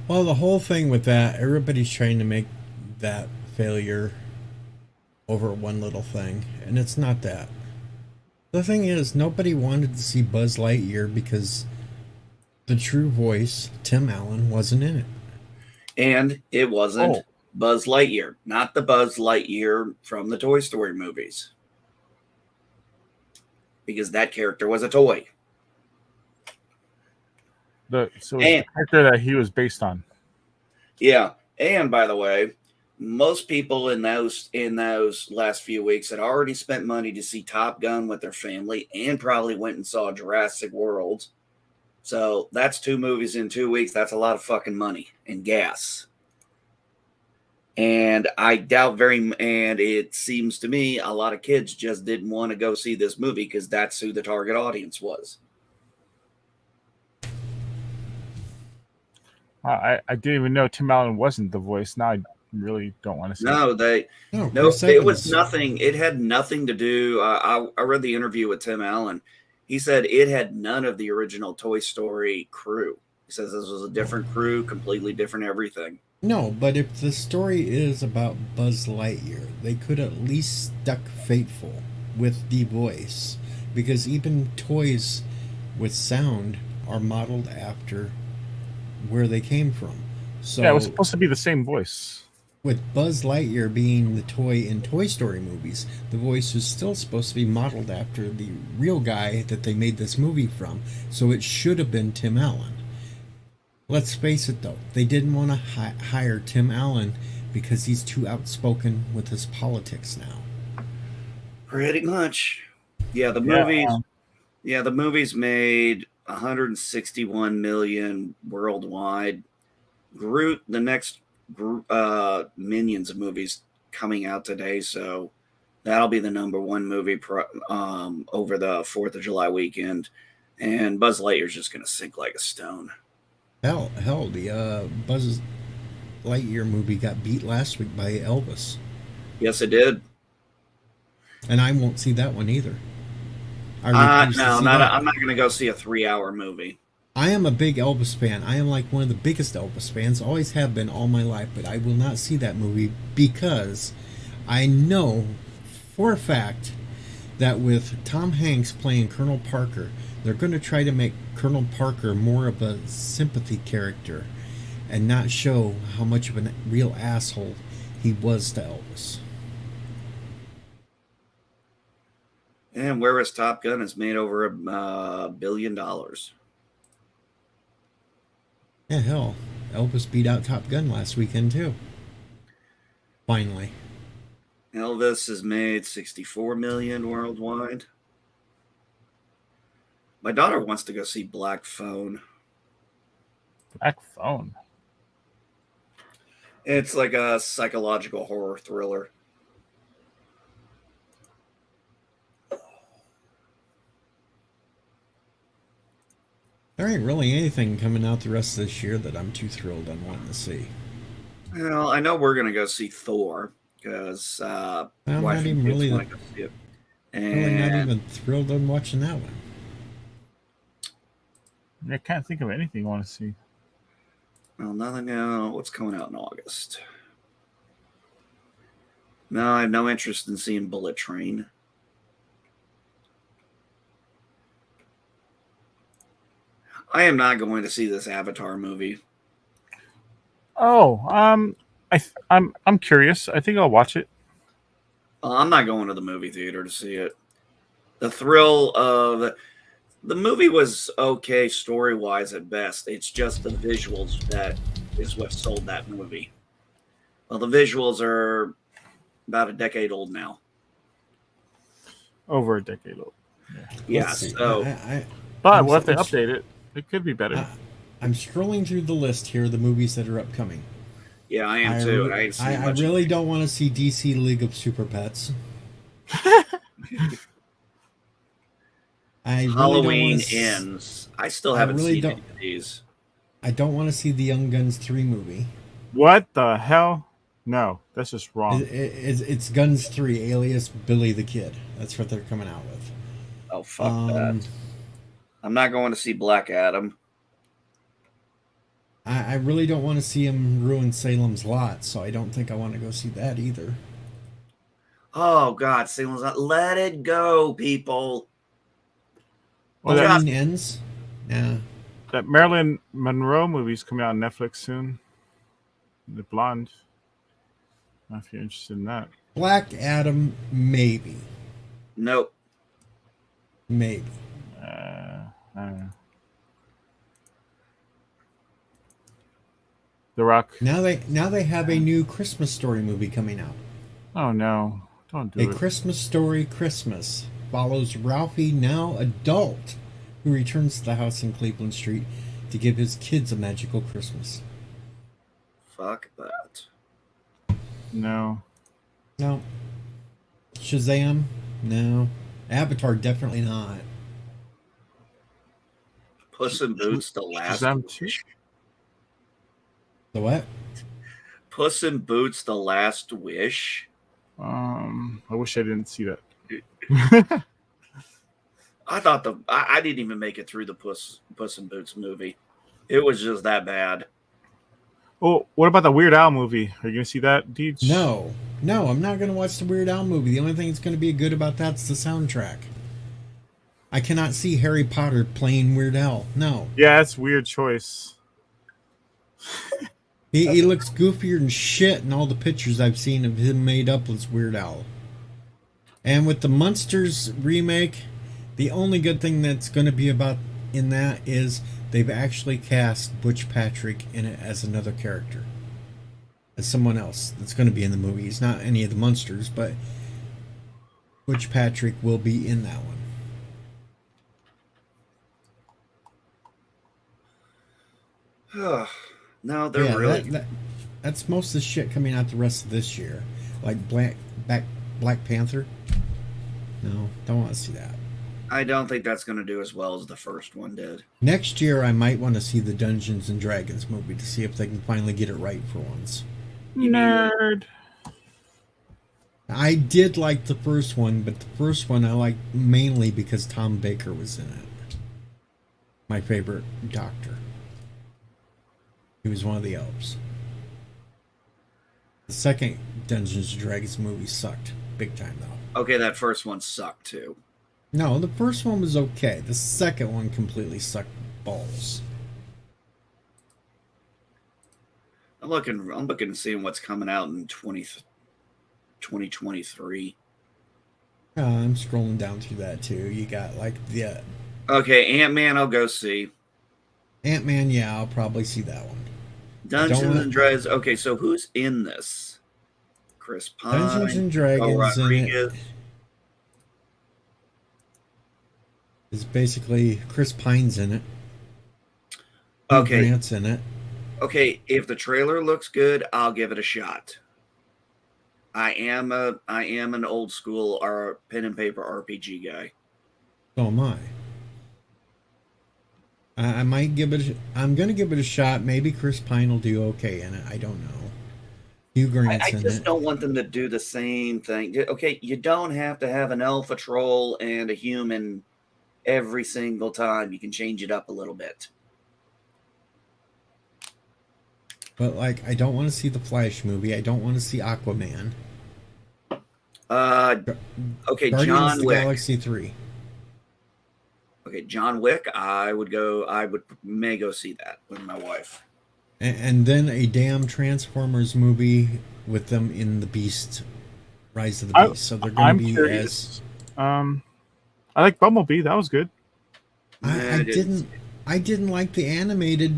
Speaker 1: Well, the whole thing with that, everybody's trying to make that failure over one little thing, and it's not that. The thing is, nobody wanted to see Buzz Lightyear because the true voice, Tim Allen, wasn't in it.
Speaker 3: And it wasn't Buzz Lightyear, not the Buzz Lightyear from the Toy Story movies. because that character was a toy.
Speaker 2: So it's the character that he was based on.
Speaker 3: Yeah. And by the way, most people in those last few weeks had already spent money to see Top Gun with their family and probably went and saw Jurassic World. So that's 2 movies in 2 weeks. That's a lot of fucking money and gas. And I doubt and it seems to me a lot of kids just didn't want to go see this movie because that's who the target audience was.
Speaker 2: I didn't even know Tim Allen wasn't the voice. Now I really don't want to see it.
Speaker 3: It was nothing. It had nothing to do. I read the interview with Tim Allen. He said it had none of the original Toy Story crew. He says this was a different crew, completely different everything.
Speaker 1: No, but if the story is about Buzz Lightyear, they could at least stuck faithful with the voice, because even toys with sound are modeled after where they came from. So
Speaker 2: yeah, it was supposed to be the same voice.
Speaker 1: With Buzz Lightyear being the toy in Toy Story movies, the voice was still supposed to be modeled after the real guy that they made this movie from, so it should have been Tim Allen. Let's face it though, they didn't want to hire Tim Allen because he's too outspoken with his politics now.
Speaker 3: Pretty much. Yeah, the movies made 161 million worldwide. Groot, the next Minions of movies coming out today, so that'll be the #1 movie over the 4th of July weekend, and Buzz Lightyear's just gonna sink like a stone.
Speaker 1: Hell, the Buzz Lightyear movie got beat last week by Elvis.
Speaker 3: Yes, it did.
Speaker 1: And I won't see that one either.
Speaker 3: I'm not gonna go see a 3-hour movie.
Speaker 1: I am a big Elvis fan. I am like one of the biggest Elvis fans. Always have been all my life. But I will not see that movie because I know for a fact that with Tom Hanks playing Colonel Parker, they're going to try to make Colonel Parker more of a sympathy character and not show how much of a real asshole he was to Elvis.
Speaker 3: And whereas Top Gun has made over $1 billion.
Speaker 1: Yeah, hell, Elvis beat out Top Gun last weekend too. Finally.
Speaker 3: Elvis has made 64 million worldwide. My daughter wants to go see Black Phone.
Speaker 2: Black Phone?
Speaker 3: It's like a psychological horror thriller.
Speaker 1: There ain't really anything coming out the rest of this year that I'm too thrilled on wanting to see.
Speaker 3: Well, I know we're going to go see Thor because
Speaker 1: I'm not even really
Speaker 3: go see it.
Speaker 1: Really not even thrilled on watching that one.
Speaker 2: I can't think of anything I want to see.
Speaker 3: Well, nothing else. What's coming out in August? No, I have no interest in seeing Bullet Train. I am not going to see this Avatar movie.
Speaker 2: Oh, I'm curious. I think I'll watch it.
Speaker 3: I'm not going to the movie theater to see it. The thrill of the movie was okay story-wise at best. It's just the visuals that is what sold that movie. Well, the visuals are about a decade old now.
Speaker 2: Over a decade old.
Speaker 3: Yeah. So,
Speaker 2: but what if they update it? It could be better.
Speaker 1: I'm scrolling through the list here of the movies that are upcoming.
Speaker 3: Yeah, I am too.
Speaker 1: I really don't want to see DC League of Super Pets.
Speaker 3: Halloween ends. I still haven't seen any of these.
Speaker 1: I don't want to see the Young Guns 3 movie.
Speaker 2: What the hell? No, that's just wrong.
Speaker 1: It's Guns 3, alias Billy the Kid. That's what they're coming out with.
Speaker 3: Oh, fuck that. I'm not going to see Black Adam.
Speaker 1: I really don't want to see him ruin Salem's Lot, so I don't think I want to go see that either.
Speaker 3: Oh, God, Salem's Lot. Let it go, people.
Speaker 1: Well, Halloween ends? Yeah.
Speaker 2: That Marilyn Monroe movie's coming out on Netflix soon. The Blonde. I don't know if you're interested in that.
Speaker 1: Black Adam, maybe.
Speaker 3: Nope.
Speaker 1: Maybe.
Speaker 2: I don't know. The Rock.
Speaker 1: Now they have a new Christmas Story movie coming out.
Speaker 2: Oh no! Don't do
Speaker 1: A
Speaker 2: it.
Speaker 1: Christmas Story Christmas follows Ralphie, now adult, who returns to the house in Cleveland Street to give his kids a magical Christmas.
Speaker 3: Fuck that.
Speaker 2: No.
Speaker 1: No. Shazam? No. Avatar? Definitely not.
Speaker 3: Puss in Boots: The Last
Speaker 2: Shazam 2?
Speaker 3: Wish.
Speaker 1: The what?
Speaker 3: Puss in Boots: The Last Wish.
Speaker 2: I wish I didn't see that.
Speaker 3: I thought I didn't even make it through the Puss in Boots movie. It was just that bad.
Speaker 2: Oh, what about the Weird Al movie? Are you gonna see that, Deej?
Speaker 1: No. No, I'm not going to watch the Weird Al movie. The only thing that's going to be good about that's the soundtrack. I cannot see Harry Potter playing Weird Al. No.
Speaker 2: Yeah, that's a weird choice.
Speaker 1: He looks goofier than shit in all the pictures I've seen of him made up as Weird Al. And with the Munsters remake, the only good thing that's going to be about in that is they've actually cast Butch Patrick in it as another character. As someone else that's going to be in the movie. He's not any of the Munsters, but Butch Patrick will be in that one.
Speaker 3: No, they're really.
Speaker 1: That's most of the shit coming out the rest of this year. Like Black Panther. No, don't want to see that.
Speaker 3: I don't think that's going to do as well as the first one did.
Speaker 1: Next year, I might want to see the Dungeons and Dragons movie to see if they can finally get it right for once.
Speaker 2: Nerd.
Speaker 1: I did like the first one, but the first one I liked mainly because Tom Baker was in it. My favorite doctor. He was one of the elves. The second Dungeons and Dragons movie sucked. Big time, though.
Speaker 3: Okay, that first one sucked, too.
Speaker 1: No, the first one was okay. The second one completely sucked balls.
Speaker 3: I'm looking and seeing what's coming out in 2023.
Speaker 1: I'm scrolling down through that, too. You got, like, the...
Speaker 3: Okay, Ant-Man I'll go see.
Speaker 1: Ant-Man, yeah, I'll probably see that one.
Speaker 3: Dungeons and Dragons. Okay, so who's in this? Chris Pine.
Speaker 1: Dungeons and Dragons in it is basically Chris Pine's in it.
Speaker 3: Okay.
Speaker 1: Grant's in it.
Speaker 3: Okay, if the trailer looks good, I'll give it a shot. I am an old school pen and paper RPG guy.
Speaker 1: So am I. I might give it. I'm gonna give it a shot. Maybe Chris Pine will do okay in it. I don't know. Hugh Grant's in it.
Speaker 3: I just don't want them to do the same thing. Okay, you don't have to have an elf, a troll, and a human every single time. You can change it up a little bit.
Speaker 1: But like, I don't want to see the Flash movie. I don't want to see Aquaman.
Speaker 3: Okay,
Speaker 1: Guardians
Speaker 3: John
Speaker 1: of the
Speaker 3: Wick.
Speaker 1: Galaxy 3.
Speaker 3: Okay, John Wick. I may go see that with my wife.
Speaker 1: And then a damn Transformers movie with them in the Beast, Rise of the Beast. So they're going to be
Speaker 2: curious. I like Bumblebee. That was good.
Speaker 1: I didn't like the animated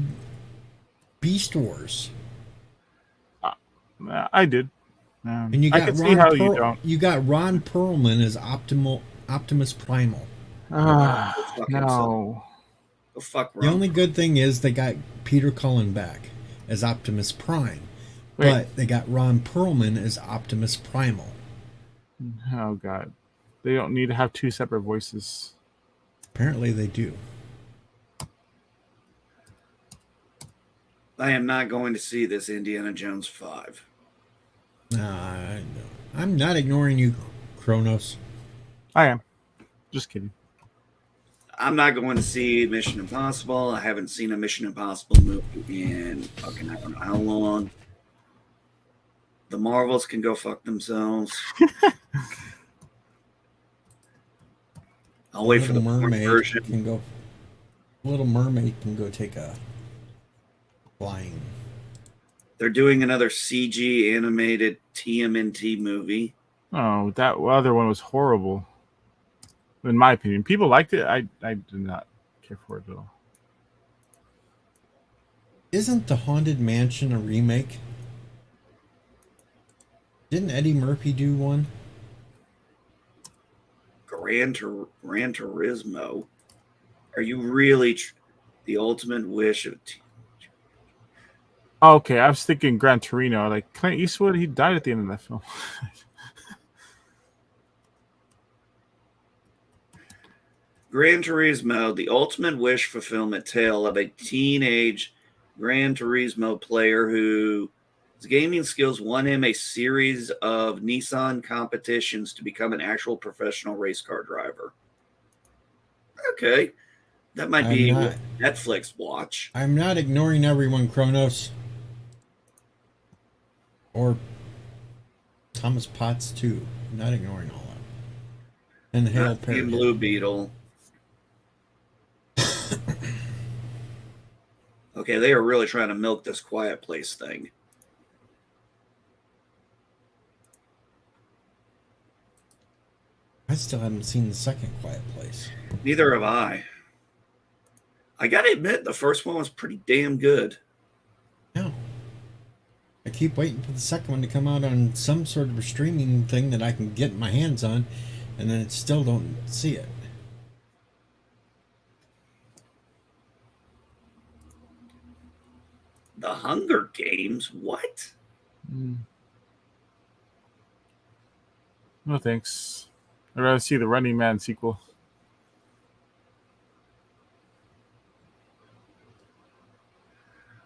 Speaker 1: Beast Wars.
Speaker 2: I did.
Speaker 1: And you got
Speaker 2: I can see how you don't.
Speaker 1: You got Ron Perlman as Optimus Primal.
Speaker 2: No.
Speaker 3: Oh, fuck.
Speaker 1: The only good thing is they got Peter Cullen back as Optimus Prime.
Speaker 2: Wait.
Speaker 1: But they got Ron Perlman as Optimus Primal.
Speaker 2: Oh, God. They don't need to have two separate voices.
Speaker 1: Apparently they do.
Speaker 3: I am not going to see this Indiana Jones 5.
Speaker 1: I'm not ignoring you, Kronos.
Speaker 2: I am. Just kidding.
Speaker 3: I'm not going to see Mission Impossible. I haven't seen a Mission Impossible movie in fucking I don't know how long. The Marvels can go fuck themselves. I'll wait for the porn version.
Speaker 1: Little Mermaid can go take a flying.
Speaker 3: They're doing another CG animated TMNT movie.
Speaker 2: Oh, that other one was horrible. in my opinion. People liked it. I did not care for it at all.
Speaker 1: Isn't The Haunted Mansion a remake? Didn't Eddie Murphy do one?
Speaker 3: Gran Turismo. Are you really the ultimate wish of?
Speaker 2: Okay, I was thinking Gran Torino. Like Clint Eastwood, he died at the end of that film.
Speaker 3: Gran Turismo, the ultimate wish fulfillment tale of a teenage Gran Turismo player whose gaming skills won him a series of Nissan competitions to become an actual professional race car driver. Okay, that might be what Netflix watch.
Speaker 1: I'm not ignoring everyone, Kronos. Or Thomas Potts, too. I'm not ignoring all of them. And Hale Perry.
Speaker 3: And Blue Beetle. Okay, they are really trying to milk this Quiet Place thing.
Speaker 1: I still haven't seen the second Quiet Place.
Speaker 3: Neither have I. I gotta admit, the first one was pretty damn good.
Speaker 1: No. I keep waiting for the second one to come out on some sort of a streaming thing that I can get my hands on, and then still don't see it.
Speaker 3: The Hunger Games? What?
Speaker 2: No thanks. I'd rather see the Running Man sequel.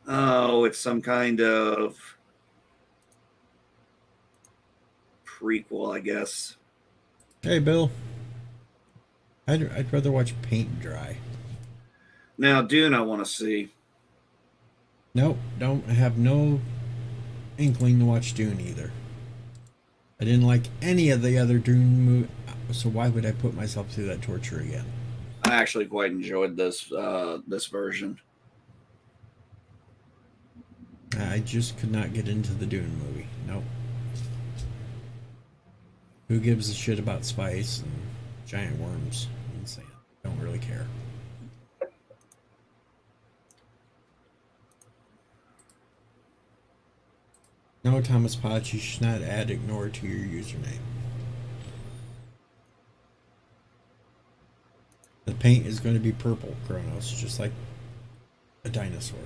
Speaker 3: Oh, it's some kind of prequel, I guess.
Speaker 1: Hey, Bill. I'd rather watch paint dry.
Speaker 3: Now, Dune, I want to see.
Speaker 1: Nope, don't have no inkling to watch Dune either. I didn't like any of the other Dune movies, so why would I put myself through that torture again?
Speaker 3: I actually quite enjoyed this version.
Speaker 1: I just could not get into the Dune movie. Nope. Who gives a shit about spice and giant worms and sand? Don't really care. No, Thomas Potts, you should not add ignore to your username. The paint is going to be purple, Kronos, just like a dinosaur.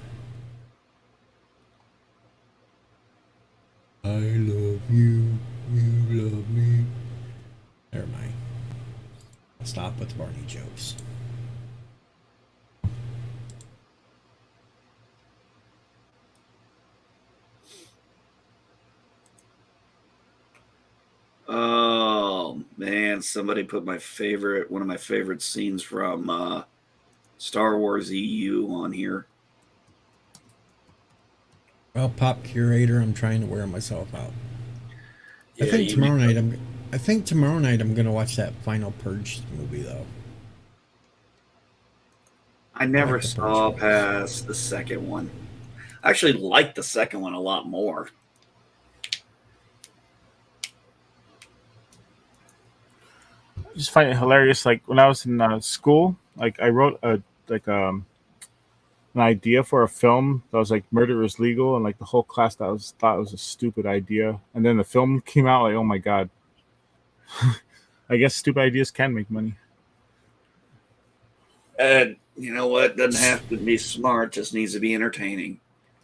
Speaker 1: I love you, you love me. Never mind. I'll stop with the Barney jokes.
Speaker 3: Oh man, somebody put one of my favorite scenes from Star Wars EU on here.
Speaker 1: Well, Pop Curator, I'm trying to wear myself out.
Speaker 3: Yeah,
Speaker 1: I think tomorrow night I'm gonna watch that final Purge movie though.
Speaker 3: I never saw past the second one. I actually liked the second one a lot more.
Speaker 2: I just find it hilarious. Like when I was in school, like I wrote an idea for a film that was like murder is legal, and like the whole class thought it was a stupid idea, and then the film came out. Like, oh my god, I guess stupid ideas can make money.
Speaker 3: And you know what? Doesn't have to be smart; just needs to be entertaining.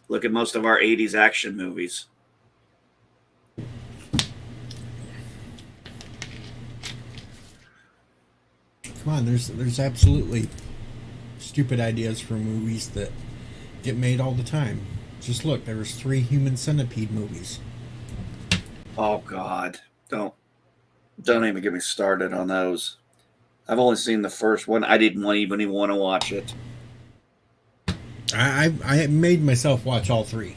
Speaker 3: Look at most of our '80s action movies.
Speaker 1: Come on, there's absolutely stupid ideas for movies that get made all the time. Just look, there was 3 Human Centipede movies.
Speaker 3: Oh God, don't even get me started on those. I've only seen the first one. I didn't even want to watch it.
Speaker 1: I made myself watch all 3.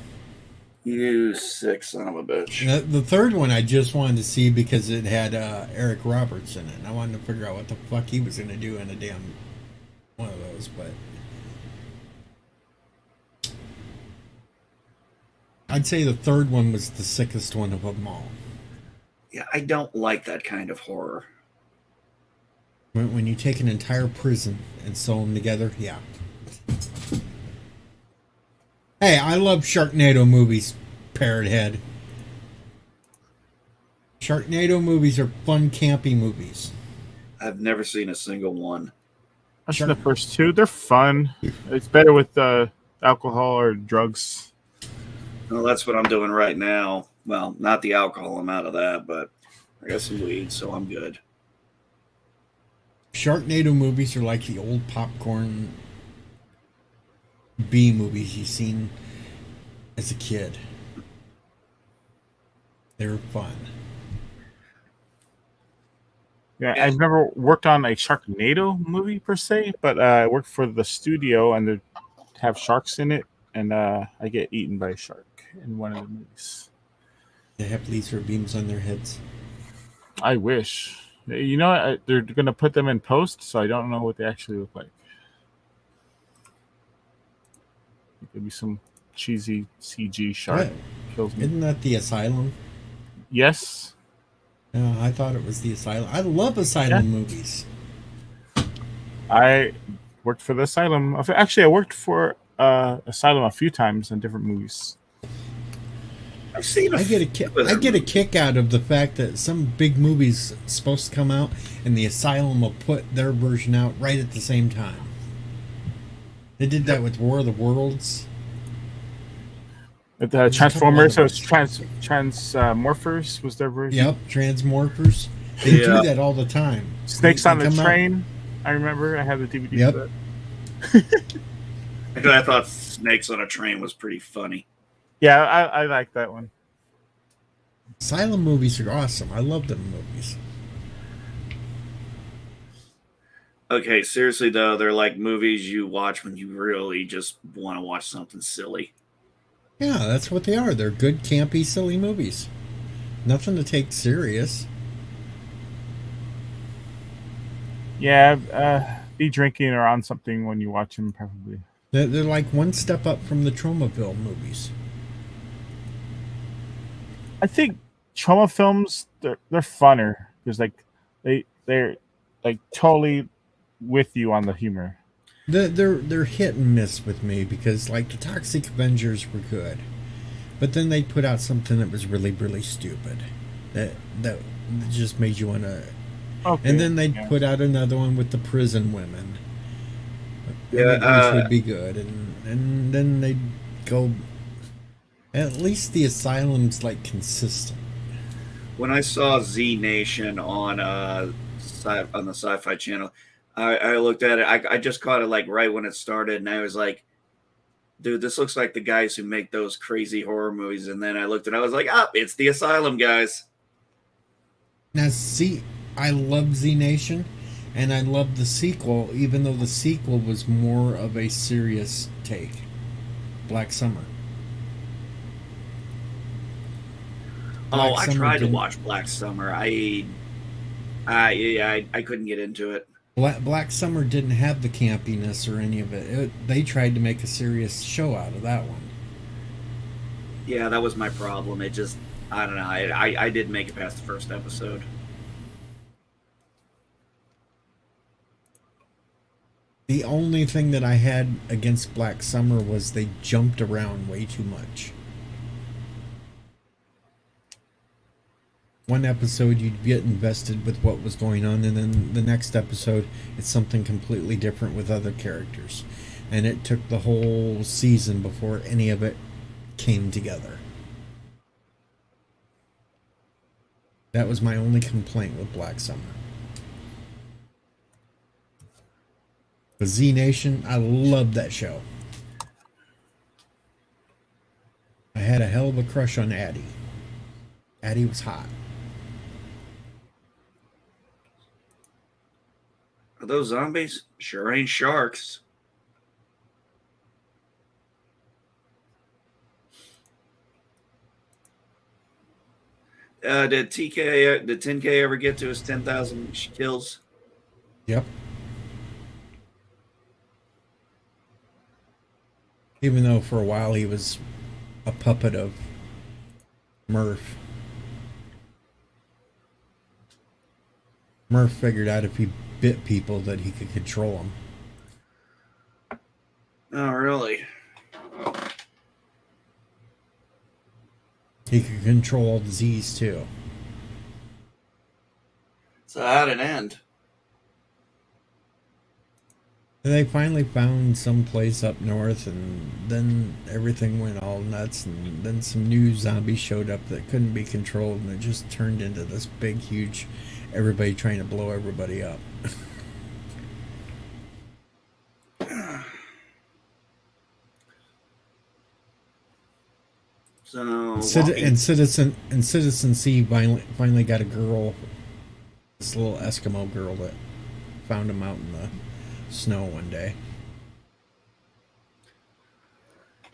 Speaker 3: You sick son of a bitch.
Speaker 1: The third one I just wanted to see because it had Eric Roberts in it, and I wanted to figure out what the fuck he was going to do in a damn one of those, but I'd say the third one was the sickest one of them all.
Speaker 3: Yeah, I don't like that kind of horror.
Speaker 1: When you take an entire prison and sew them together, yeah. Hey, I love Sharknado movies, Parrot Head. Sharknado movies are fun, campy movies.
Speaker 3: I've never seen a single one.
Speaker 2: I've seen the first two. They're fun. It's better with alcohol or drugs.
Speaker 3: Well, that's what I'm doing right now. Well, not the alcohol, I'm out of that, but I got some weed, so I'm good.
Speaker 1: Sharknado movies are like the old popcorn B movies you've seen as a kid. They're fun.
Speaker 2: Yeah, I've never worked on a Sharknado movie per se, but I worked for the studio and they have sharks in it, and I get eaten by a shark in one of the movies.
Speaker 1: They have laser beams on their heads.
Speaker 2: I wish. You know, they're going to put them in post, so I don't know what they actually look like. It could be some cheesy CG shark. Kills me.
Speaker 1: Isn't that the Asylum?
Speaker 2: Yes.
Speaker 1: No, I thought it was the Asylum. I love Asylum movies.
Speaker 2: I worked for the Asylum. Actually, I worked for Asylum a few times in different movies.
Speaker 3: I've seen.
Speaker 1: I get a kick out of the fact that some big movie's supposed to come out, and the Asylum will put their version out right at the same time. They did that with War of the Worlds.
Speaker 2: The Transformers, so it's Transmorphers was their version.
Speaker 1: Yep, Transmorphers. They do that all the time.
Speaker 2: Snakes on the Train. I remember I had the DVD for that.
Speaker 3: I thought Snakes on a Train was pretty funny.
Speaker 2: Yeah, I like that one.
Speaker 1: Asylum movies are awesome. I love them movies.
Speaker 3: Okay, seriously though, they're like movies you watch when you really just want to watch something silly.
Speaker 1: Yeah, that's what they are. They're good, campy, silly movies. Nothing to take serious.
Speaker 2: Yeah, be drinking or on something when you watch them, probably.
Speaker 1: They're like one step up from the Tromaville movies.
Speaker 2: I think trauma films they're funner because like they're like totally with you on the humor.
Speaker 1: They're hit and miss with me because like the Toxic Avengers were good, but then they put out something that was really, really stupid that just made you want to. Okay, and then they'd put out another one with the prison women, which would be good, and then they'd go. At least the Asylum's like consistent.
Speaker 3: When I saw Z Nation on the Sci-Fi Channel, I looked at it. I just caught it like right when it started, and I was like, "Dude, this looks like the guys who make those crazy horror movies." And then I looked and I was like, it's the Asylum guys."
Speaker 1: Now, see, I love Z Nation, and I love the sequel, even though the sequel was more of a serious take. Black Summer.
Speaker 3: I tried to watch Black Summer. I couldn't get into it.
Speaker 1: Black Summer didn't have the campiness or any of it. They tried to make a serious show out of that one.
Speaker 3: Yeah, that was my problem. It just, I don't know. I didn't make it past the first episode.
Speaker 1: The only thing that I had against Black Summer was they jumped around way too much. One episode you'd get invested with what was going on, and then the next episode it's something completely different with other characters, and it took the whole season before any of it came together. That was my only complaint with Black Summer. The Z Nation, I loved that show. I had a hell of a crush on Addie. Addie was hot.
Speaker 3: Are those zombies? Sure ain't sharks. Did 10K ever get to his 10,000 kills?
Speaker 1: Yep. Even though for a while he was a puppet of Murph. Murph figured out if he bit people that he could control them.
Speaker 3: Oh, really?
Speaker 1: He could control disease too.
Speaker 3: So how'd it end?
Speaker 1: And they finally found some place up north, and then everything went all nuts, and then some new zombies showed up that couldn't be controlled, and it just turned into this big, huge, everybody trying to blow everybody up.
Speaker 3: So
Speaker 1: Citizen C finally got a girl, this little Eskimo girl that found him out in the snow one day,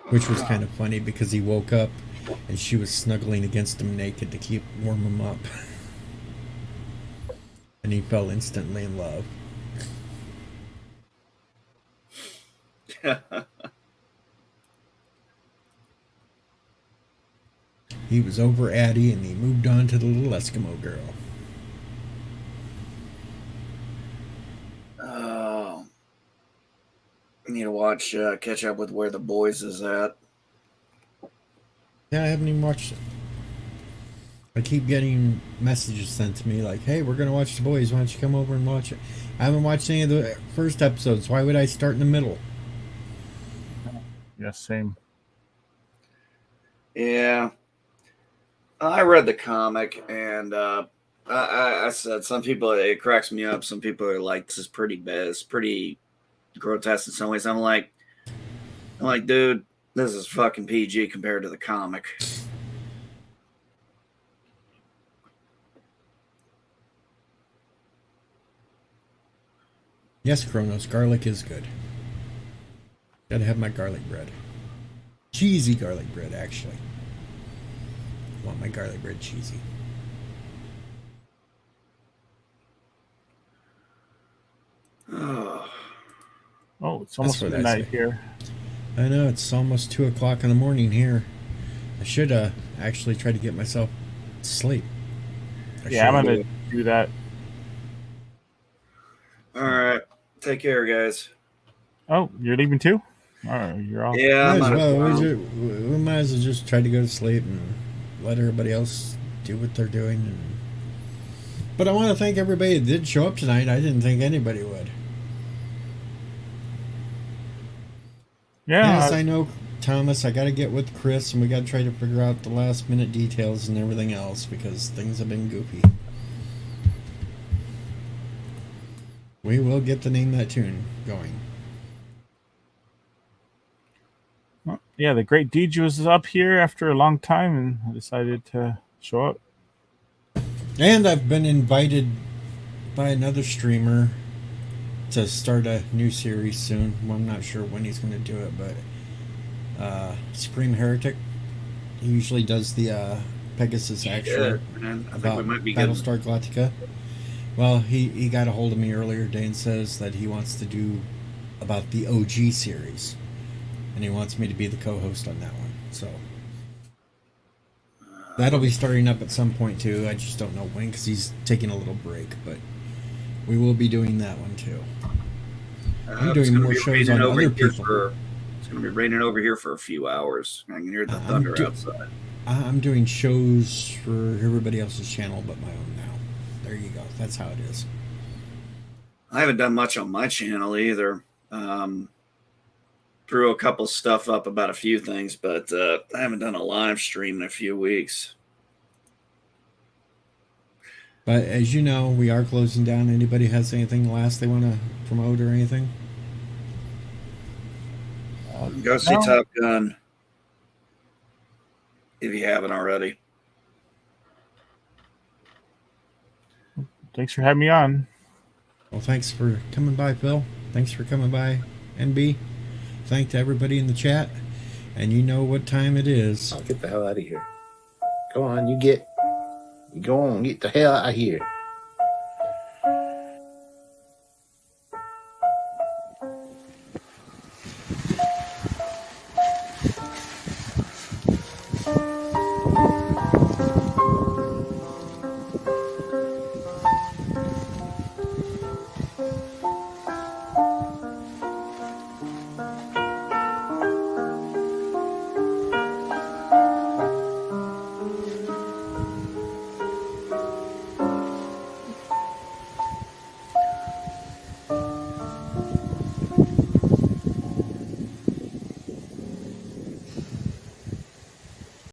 Speaker 1: which was kind of funny because he woke up and she was snuggling against him naked to keep warm him up, and he fell instantly in love. He was over Addie and he moved on to the little Eskimo girl.
Speaker 3: Oh, I need to watch, catch up with Where the Boys is at.
Speaker 1: Yeah, I haven't even watched it. I keep getting messages sent to me like, hey, we're going to watch The Boys. Why don't you come over and watch it? I haven't watched any of the first episodes. Why would I start in the middle?
Speaker 2: Yeah, same.
Speaker 3: Yeah. I read the comic, and I said some people, it cracks me up. Some people are like, this is pretty bad. It's pretty grotesque in some ways. I'm like, dude, this is fucking PG compared to the comic.
Speaker 1: Yes, Kronos, garlic is good. Gotta have my garlic bread. Cheesy garlic bread, actually. I want my garlic bread cheesy.
Speaker 3: Oh,
Speaker 2: It's almost midnight here.
Speaker 1: I know, it's almost 2 o'clock in the morning here. I should actually try to get myself to sleep.
Speaker 2: I'm going to do that.
Speaker 3: all right. Take care, guys.
Speaker 2: Oh, you're leaving too? All right, you're off.
Speaker 3: Yeah,
Speaker 1: we might as well just try to go to sleep and let everybody else do what they're doing. But I want to thank everybody that did show up tonight. I didn't think anybody would.
Speaker 2: Yeah.
Speaker 1: Yes, I know, Thomas. I got to get with Chris, and we got to try to figure out the last minute details and everything else because things have been goofy. We will get the Name That Tune going.
Speaker 2: Well, yeah, the Great Deej was up here after a long time and I decided to show up.
Speaker 1: And I've been invited by another streamer to start a new series soon. Well, I'm not sure when he's going to do it, but Scream Heretic. He usually does the Pegasus action about Battlestar Galactica. Well, he got a hold of me earlier today and says that he wants to do about the OG series. And he wants me to be the co-host on that one. So that'll be starting up at some point too. I just don't know when because he's taking a little break. But we will be doing that one too. I'm doing more shows on other people.
Speaker 3: It's going to be raining over here for a few hours. I can hear the thunder outside.
Speaker 1: I'm doing shows for everybody else's channel but my own now. There you go. That's how it is.
Speaker 3: I haven't done much on my channel either. Threw a couple stuff up about a few things, but I haven't done a live stream in a few weeks.
Speaker 1: But as you know, we are closing down. Anybody has anything last they want to promote or anything?
Speaker 3: Go see Top Gun if you haven't already.
Speaker 2: Thanks for having me on.
Speaker 1: Well, thanks for coming by, Phil. Thanks for coming by, NB. Thanks to everybody in the chat. And you know what time it is.
Speaker 4: I'll get the hell out of here. Go on, you go on, get the hell out of here.